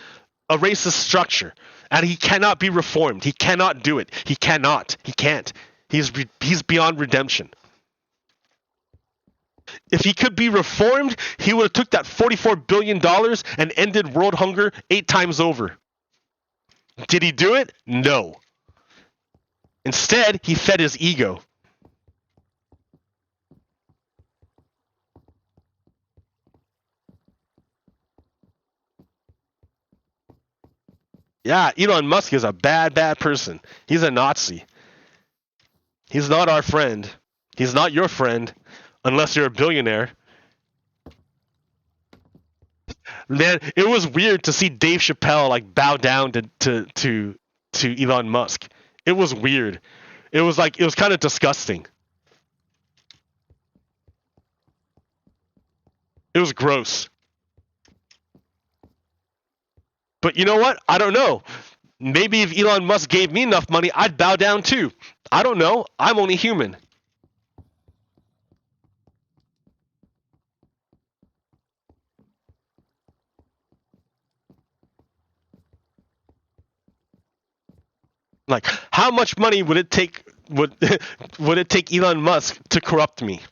a racist structure. And he cannot be reformed. He cannot do it. He cannot. He can't. He's beyond redemption. If he could be reformed, he would have took that $44 billion and ended world hunger 8 times over. Did he do it? No. Instead, he fed his ego. Yeah, Elon Musk is a bad person. He's a Nazi. He's not our friend. He's not your friend, unless you're a billionaire. Man, it was weird to see Dave Chappelle like bow down to Elon Musk. It was weird. It was kind of disgusting. It was gross. But you know what? I don't know. Maybe if Elon Musk gave me enough money, I'd bow down too. I don't know. I'm only human. Like, how much money would it take would it take Elon Musk to corrupt me?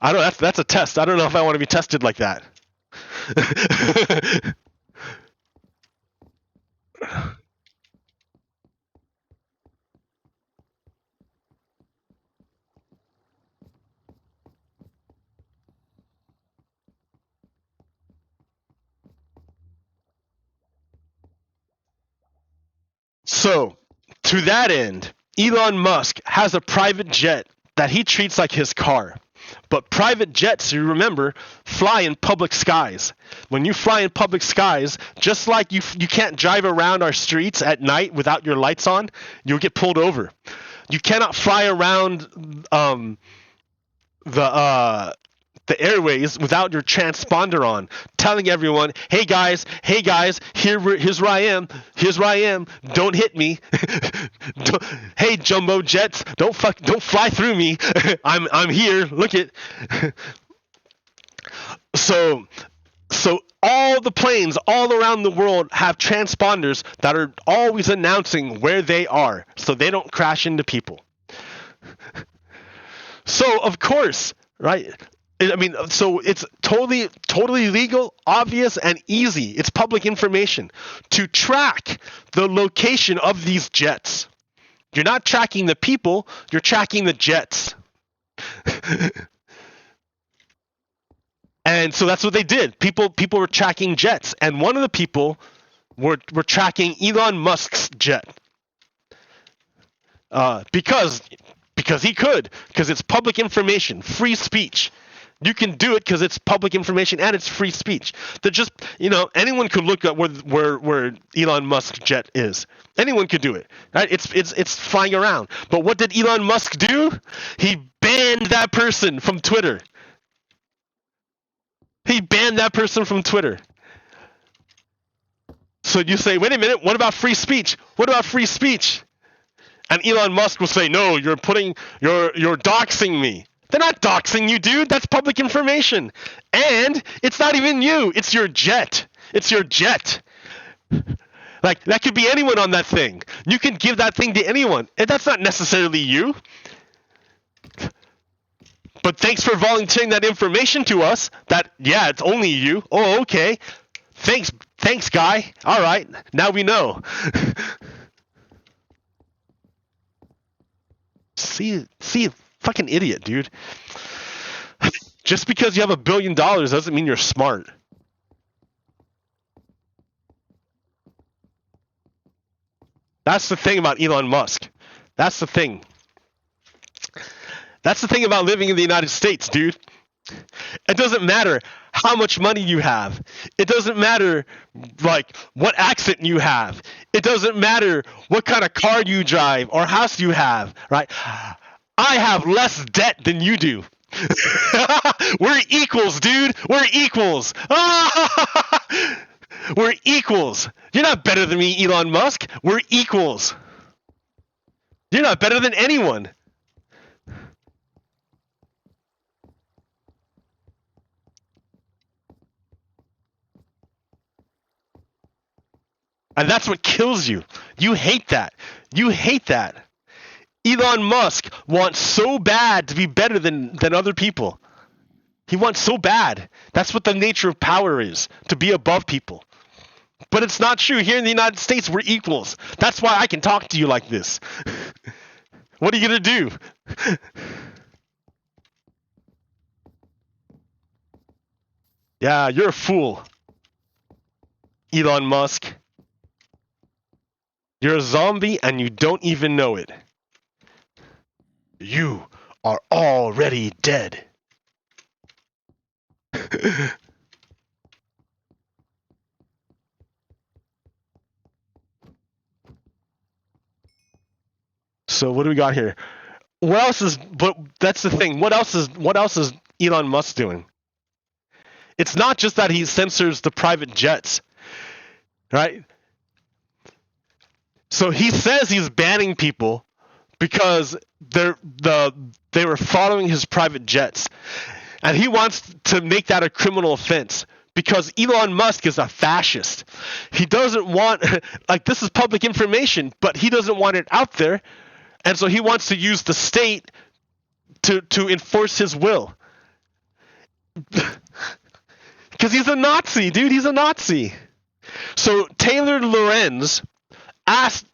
I don't. That's a test. I don't know if I want to be tested like that. So, to that end, Elon Musk has a private jet that he treats like his car. But private jets, you remember, fly in public skies. When you fly in public skies, just like you can't drive around our streets at night without your lights on, you'll get pulled over. You cannot fly around the airways without your transponder on, telling everyone, hey guys, here's where I am, don't hit me. Hey jumbo jets, don't fly through me. I'm here, look it. So all the planes all around the world have transponders that are always announcing where they are, so they don't crash into people. So of course, right? I mean, so it's totally legal, obvious, and easy. It's public information to track the location of these jets. You're not tracking the people, you're tracking the jets. And so that's what they did. People were tracking jets, and one of the people were tracking Elon Musk's jet. Because he could, because it's public information, free speech. You can do it because it's public information and it's free speech. They're just, anyone could look at where Elon Musk's jet is. Anyone could do it, right? It's flying around. But what did Elon Musk do? He banned that person from Twitter. He banned that person from Twitter. So you say, wait a minute, what about free speech? What about free speech? And Elon Musk will say, no, you're doxing me. They're not doxing you, dude. That's public information. And it's not even you. It's your jet. It's your jet. Like, that could be anyone on that thing. You can give that thing to anyone. And that's not necessarily you. But thanks for volunteering that information to us. Yeah, it's only you. Oh, okay. Thanks, guy. All right. Now we know. See, fucking idiot, dude. Just because you have $1 billion doesn't mean you're smart. That's the thing about Elon Musk. That's the thing. That's the thing about living in the United States, dude. It doesn't matter how much money you have. It doesn't matter, like, what accent you have. It doesn't matter what kind of car you drive or house you have, right? I have less debt than you do. We're equals, dude. We're equals. We're equals. You're not better than me, Elon Musk. We're equals. You're not better than anyone. And that's what kills you. You hate that. You hate that. Elon Musk wants so bad to be better than other people. He wants so bad. That's what the nature of power is, to be above people. But it's not true. Here in the United States, we're equals. That's why I can talk to you like this. What are you going to do? Yeah, you're a fool, Elon Musk. You're a zombie and you don't even know it. You are already dead. So what do we got here? What else is? But that's the thing. What else is Elon Musk doing? It's not just that he censors the private jets, right? So he says he's banning people because they were following his private jets, and he wants to make that a criminal offense because Elon Musk is a fascist. He doesn't want, like, this is public information, but he doesn't want it out there, and so he wants to use the state to enforce his will. Because he's a Nazi, dude. He's a Nazi. So Taylor Lorenz asked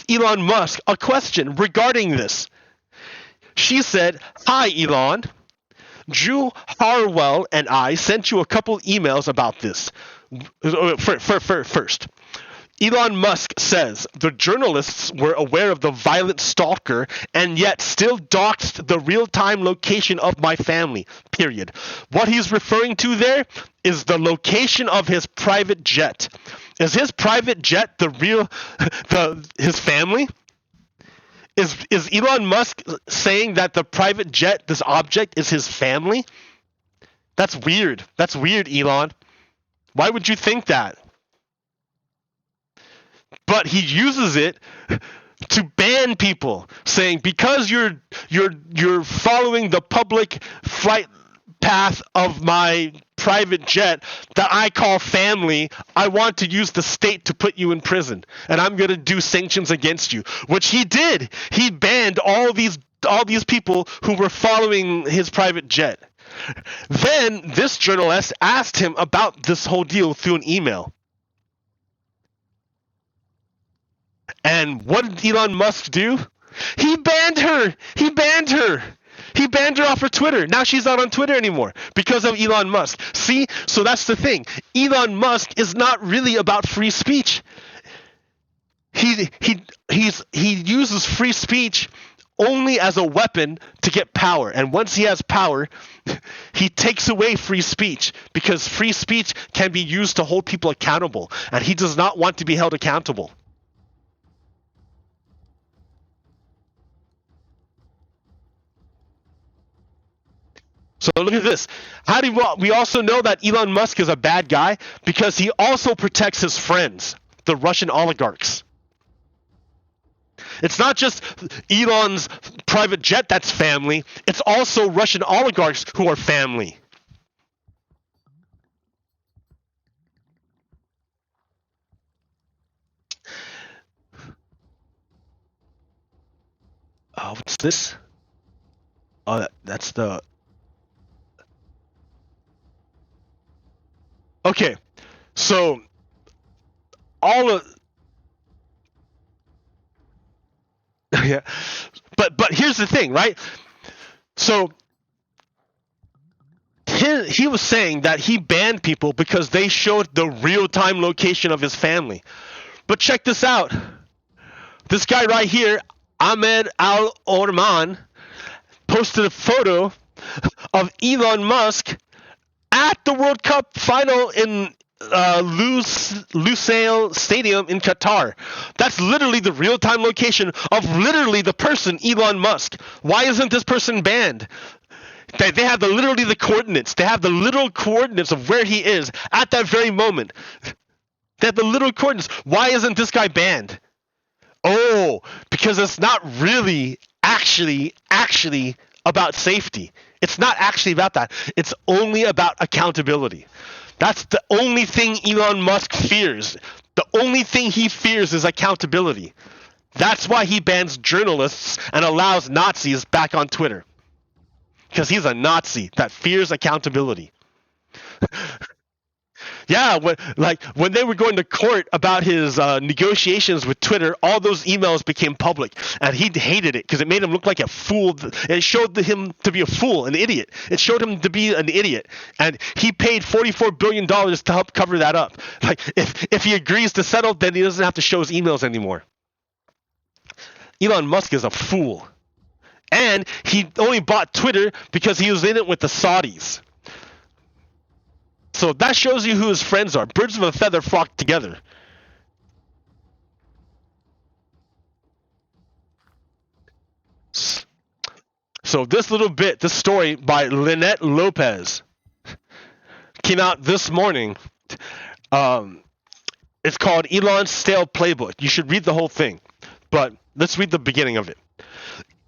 Elon Musk a question regarding this. She said, "Hi, Elon. Drew Harwell and I sent you a couple emails about this. First, Elon Musk says the journalists were aware of the violent stalker and yet still doxed the real-time location of my family, period. What he's referring to there is the location of his private jet. Is his private jet his family? Is Elon Musk saying that the private jet, this object, is his family? That's weird. That's weird, Elon. Why would you think that? But he uses it to ban people, saying because you're following the public flight path of my private jet that I call family, I want to use the state to put you in prison, and I'm going to do sanctions against you, which he did. He banned all these people who were following his private jet. Then this journalist asked him about this whole deal through an email. And what did Elon Musk do? He banned her. He banned her off of Twitter. Now she's not on Twitter anymore because of Elon Musk. See? So that's the thing. Elon Musk is not really about free speech. He uses free speech only as a weapon to get power. And once he has power, he takes away free speech because free speech can be used to hold people accountable. And he does not want to be held accountable. So look at this. How do we also know that Elon Musk is a bad guy? Because he also protects his friends, the Russian oligarchs. It's not just Elon's private jet that's family. It's also Russian oligarchs who are family. What's this? That's the... Okay, so all of... Yeah, but here's the thing, right? So he was saying that he banned people because they showed the real-time location of his family. But check this out. This guy right here, Ahmed Al-Orman, posted a photo of Elon Musk at the World Cup final in Lusail Stadium in Qatar. That's literally the real-time location of literally the person, Elon Musk. Why isn't this person banned? They have literally the coordinates. They have the literal coordinates of where he is at that very moment. They have the literal coordinates. Why isn't this guy banned? Oh, because it's not really actually about safety. It's not actually about that. It's only about accountability. That's the only thing Elon Musk fears. The only thing he fears is accountability. That's why he bans journalists and allows Nazis back on Twitter. Because he's a Nazi that fears accountability. Yeah, when they were going to court about his negotiations with Twitter, all those emails became public, and he hated it because it made him look like a fool. It showed him to be a fool, an idiot. It showed him to be an idiot, and he paid $44 billion to help cover that up. Like, if he agrees to settle, then he doesn't have to show his emails anymore. Elon Musk is a fool, and he only bought Twitter because he was in it with the Saudis. So that shows you who his friends are. Birds of a feather flock together. So this story by Lynette Lopez came out this morning. It's called Elon's Stale Playbook. You should read the whole thing. But let's read the beginning of it.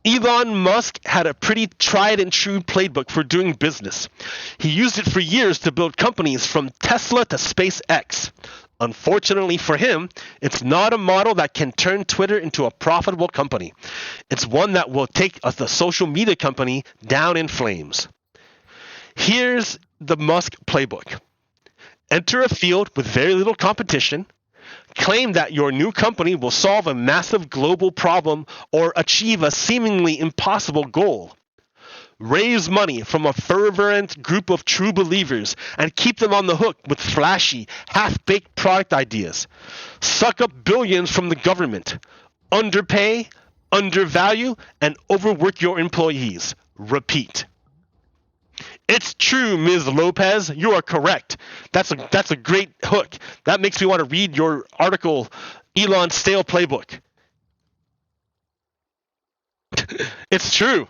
Elon Musk had a pretty tried and true playbook for doing business. He used it for years to build companies from Tesla to SpaceX. Unfortunately for him, it's not a model that can turn Twitter into a profitable company. It's one that will take the social media company down in flames. Here's the Musk playbook. Enter a field with very little competition. Claim that your new company will solve a massive global problem or achieve a seemingly impossible goal. raise money from a fervent group of true believers, and keep them on the hook with flashy, half-baked product ideas. Suck up billions from the government. Underpay, undervalue, and overwork your employees. Repeat. It's true, Ms. Lopez. You are correct. That's a great hook. That makes me want to read your article, Elon Stale Playbook. It's true.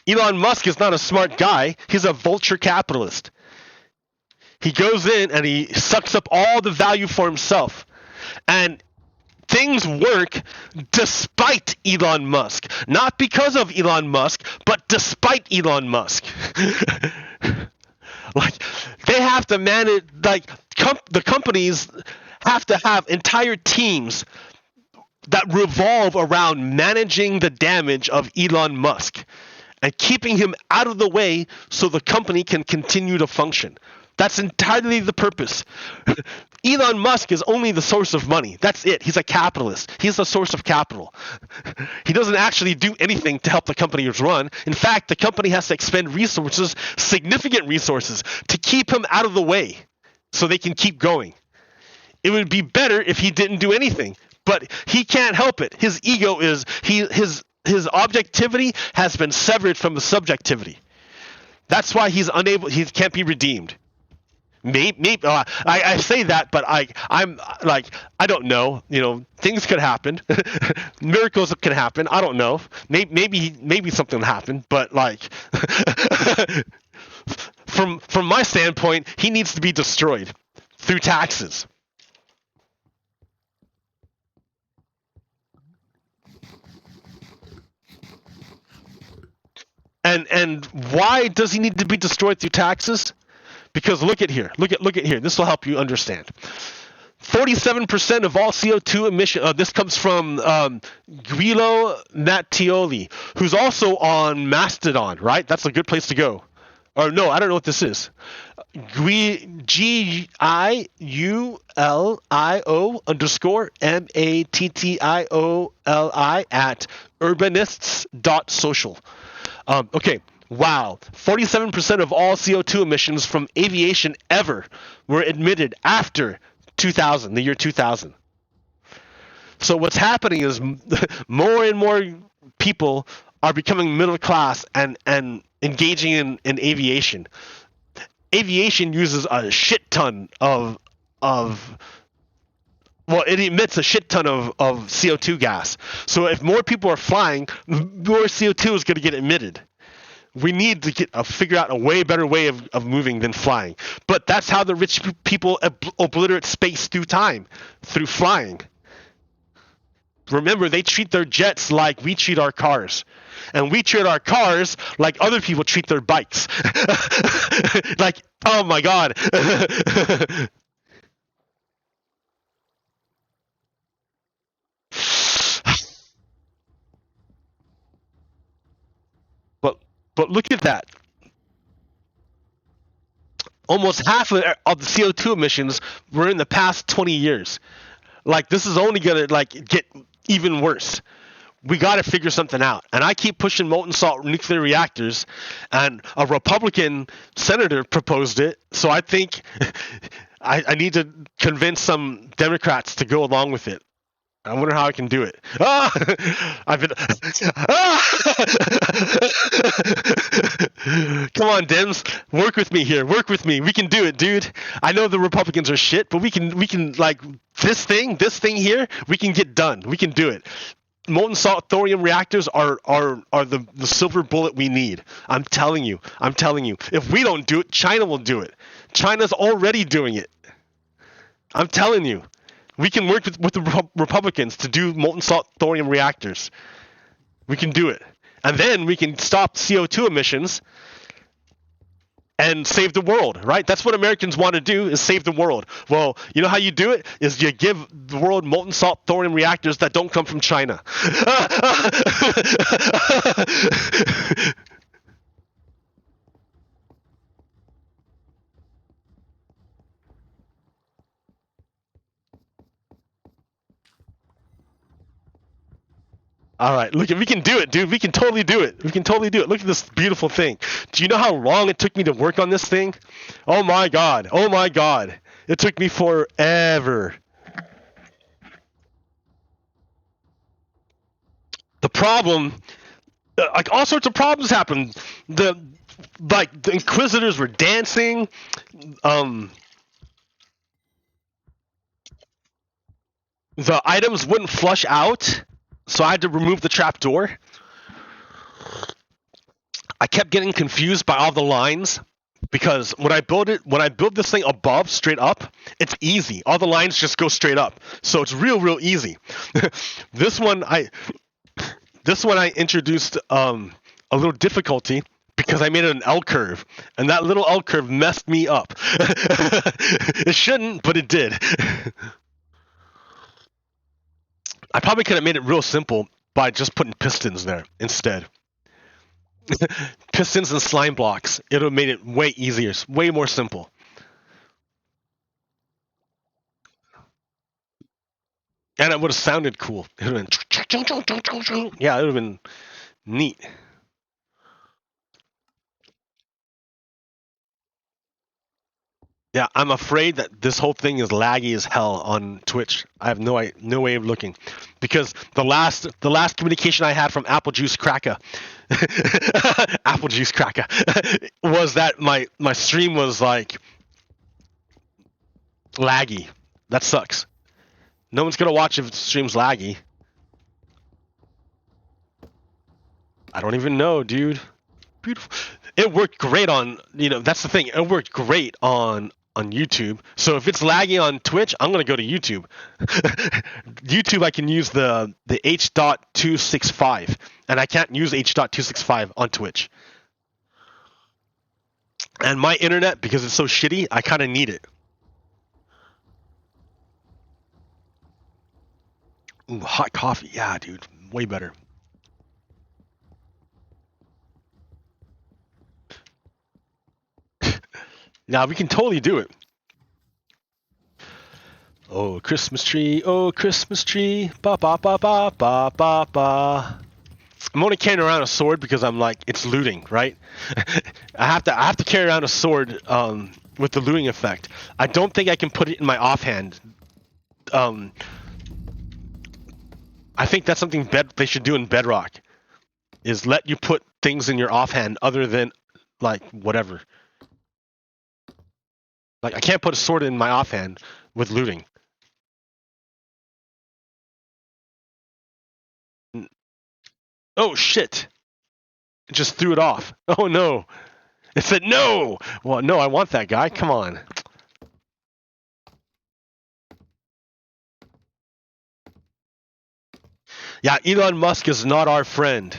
Elon Musk is not a smart guy. He's a vulture capitalist. He goes in and he sucks up all the value for himself. And things work despite Elon Musk. Not because of Elon Musk, but despite Elon Musk. Like, they have to manage, like, the companies have to have entire teams that revolve around managing the damage of Elon Musk and keeping him out of the way so the company can continue to function. That's entirely the purpose. Elon Musk is only the source of money. That's it. He's a capitalist. He's the source of capital. He doesn't actually do anything to help the companies run. In fact, the company has to expend resources, significant resources, to keep him out of the way so they can keep going. It would be better if he didn't do anything, but he can't help it. His ego is, his objectivity has been severed from the subjectivity. That's why he's unable, he can't be redeemed. Maybe I say that, but I'm like, I don't know. You know, things could happen. Miracles can happen. I don't know. Maybe something will happen, but like, from my standpoint, he needs to be destroyed through taxes. And why does he need to be destroyed through taxes? Because look at here. Look at here. This will help you understand. 47% of all CO2 emission. This comes from Guido Mattioli, who's also on Mastodon, right? That's a good place to go. Or no, I don't know what this is. Giulio _Mattioli at urbanists.social. Okay. Wow. 47% of all CO2 emissions from aviation ever were emitted after 2000, the year 2000. So what's happening is more and more people are becoming middle class and engaging in aviation. Aviation uses a shit ton of well, it emits a shit ton of CO2 gas. So if more people are flying, more CO2 is going to get emitted. We need to figure out a way better way of moving than flying. But that's how the rich people obliterate space through time, through flying. Remember, they treat their jets like we treat our cars. And we treat our cars like other people treat their bikes. Like, oh my God. But look at that. Almost half of the CO2 emissions were in the past 20 years. Like, this is only going to like get even worse. We got to figure something out. And I keep pushing molten salt nuclear reactors, and a Republican senator proposed it. So I think I need to convince some Democrats to go along with it. I wonder how I can do it. I've been. Come on, Dems, work with me here. Work with me. We can do it, dude. I know the Republicans are shit, but we can like this thing here. We can get done. We can do it. Molten salt thorium reactors are the silver bullet we need. I'm telling you. If we don't do it, China will do it. China's already doing it. I'm telling you. We can work with the Republicans to do molten salt thorium reactors. We can do it. And then we can stop CO2 emissions and save the world, right? That's what Americans want to do, is save the world. Well, you know how you do it? Is you give the world molten salt thorium reactors that don't come from China. All right, look, we can do it, dude. We can totally do it. We can totally do it. Look at this beautiful thing. Do you know how long it took me to work on this thing? Oh my god. Oh my god. It took me forever. The problem, like all sorts of problems happened. The Inquisitors were dancing. The items wouldn't flush out, so I had to remove the trapdoor. I kept getting confused by all the lines because when I build this thing above straight up, it's easy. All the lines just go straight up, so it's real easy. This one I introduced a little difficulty because I made it an L curve, and that little L curve messed me up. It shouldn't, but it did. I probably could have made it real simple by just putting pistons there instead. Pistons and slime blocks. It would have made it way easier, way more simple. And it would have sounded cool. It would have been... Yeah, it would have been neat. Yeah, I'm afraid that this whole thing is laggy as hell on Twitch. I have no way of looking, because the last communication I had from Apple Juice Cracker, Apple Juice Cracker, was that my stream was like laggy. That sucks. No one's gonna watch if the stream's laggy. I don't even know, dude. Beautiful. It worked great on, that's the thing. It worked great on YouTube. So if it's laggy on Twitch, I'm gonna go to YouTube. YouTube, I can use the H.265, and I can't use H.265 on Twitch. And my internet, because it's so shitty, I kind of need it. Ooh, hot coffee. Yeah, dude. Way better. Now we can totally do it. Oh, Christmas tree, ba ba ba ba ba ba ba. I'm only carrying around a sword because I'm like, it's looting, right? I have to carry around a sword with the looting effect. I don't think I can put it in my offhand. I think that's something they should do in Bedrock, is let you put things in your offhand other than like whatever. Like I can't put a sword in my offhand with looting. Oh shit! It just threw it off. Oh no! It said no! Well, no, I want that guy. Come on. Yeah, Elon Musk is not our friend.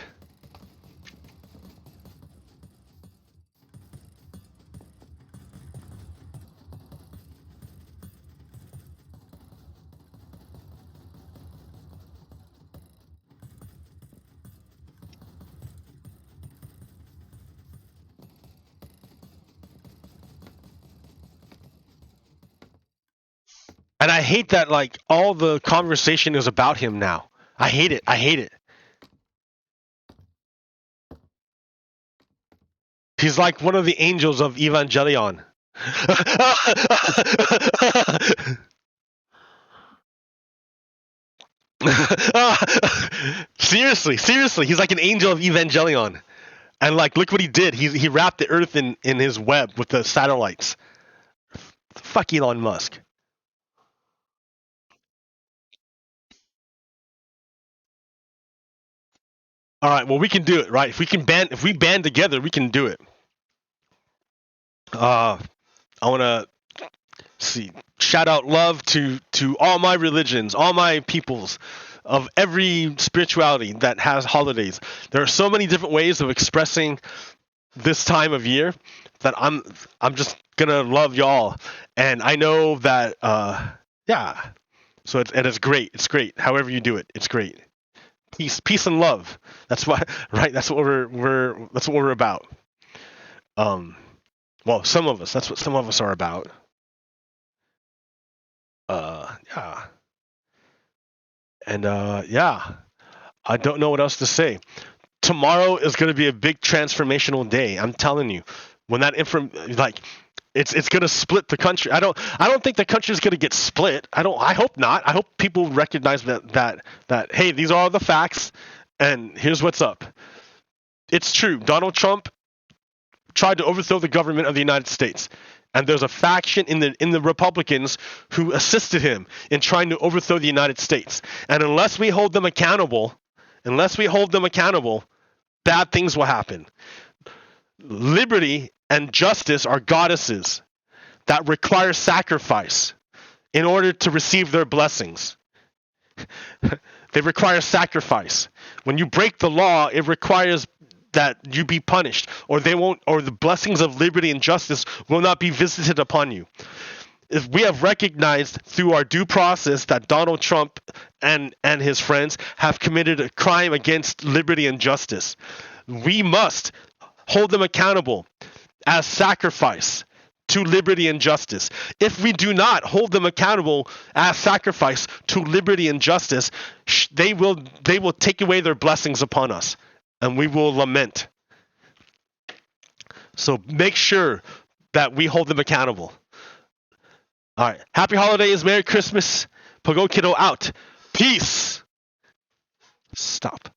And I hate that, like, all the conversation is about him now. I hate it. I hate it. He's like one of the angels of Evangelion. Seriously, he's like an angel of Evangelion. And like, look what he did. He wrapped the Earth in his web with the satellites. Fuck Elon Musk. All right, well we can do it, right? If we band together, we can do it. I want to see, shout out love to all my religions, all my peoples of every spirituality that has holidays. There are so many different ways of expressing this time of year that I'm just gonna love y'all, and I know that yeah. So it's great. It's great. However you do it, it's great. Peace and love. That's why, right? That's what we're about. Well, some of us. That's what some of us are about. Yeah. And yeah. I don't know what else to say. Tomorrow is going to be a big transformational day. I'm telling you. When that it's going to split the country. I don't think the country is going to get split. I hope not. I hope people recognize that hey, these are all the facts and here's what's up. It's true. Donald Trump tried to overthrow the government of the United States. And there's a faction in the Republicans who assisted him in trying to overthrow the United States. And unless we hold them accountable, bad things will happen. Liberty and justice are goddesses that require sacrifice in order to receive their blessings. They require sacrifice. When you break the law, it requires that you be punished, or the blessings of liberty and justice will not be visited upon you. If we have recognized through our due process that Donald Trump and his friends have committed a crime against liberty and justice, we must hold them accountable as sacrifice to liberty and justice. If we do not hold them accountable as sacrifice to liberty and justice, they will take away their blessings upon us, and we will lament. So make sure that we hold them accountable. All right. Happy holidays. Merry Christmas. Pogo Kiddo out. Peace. Stop.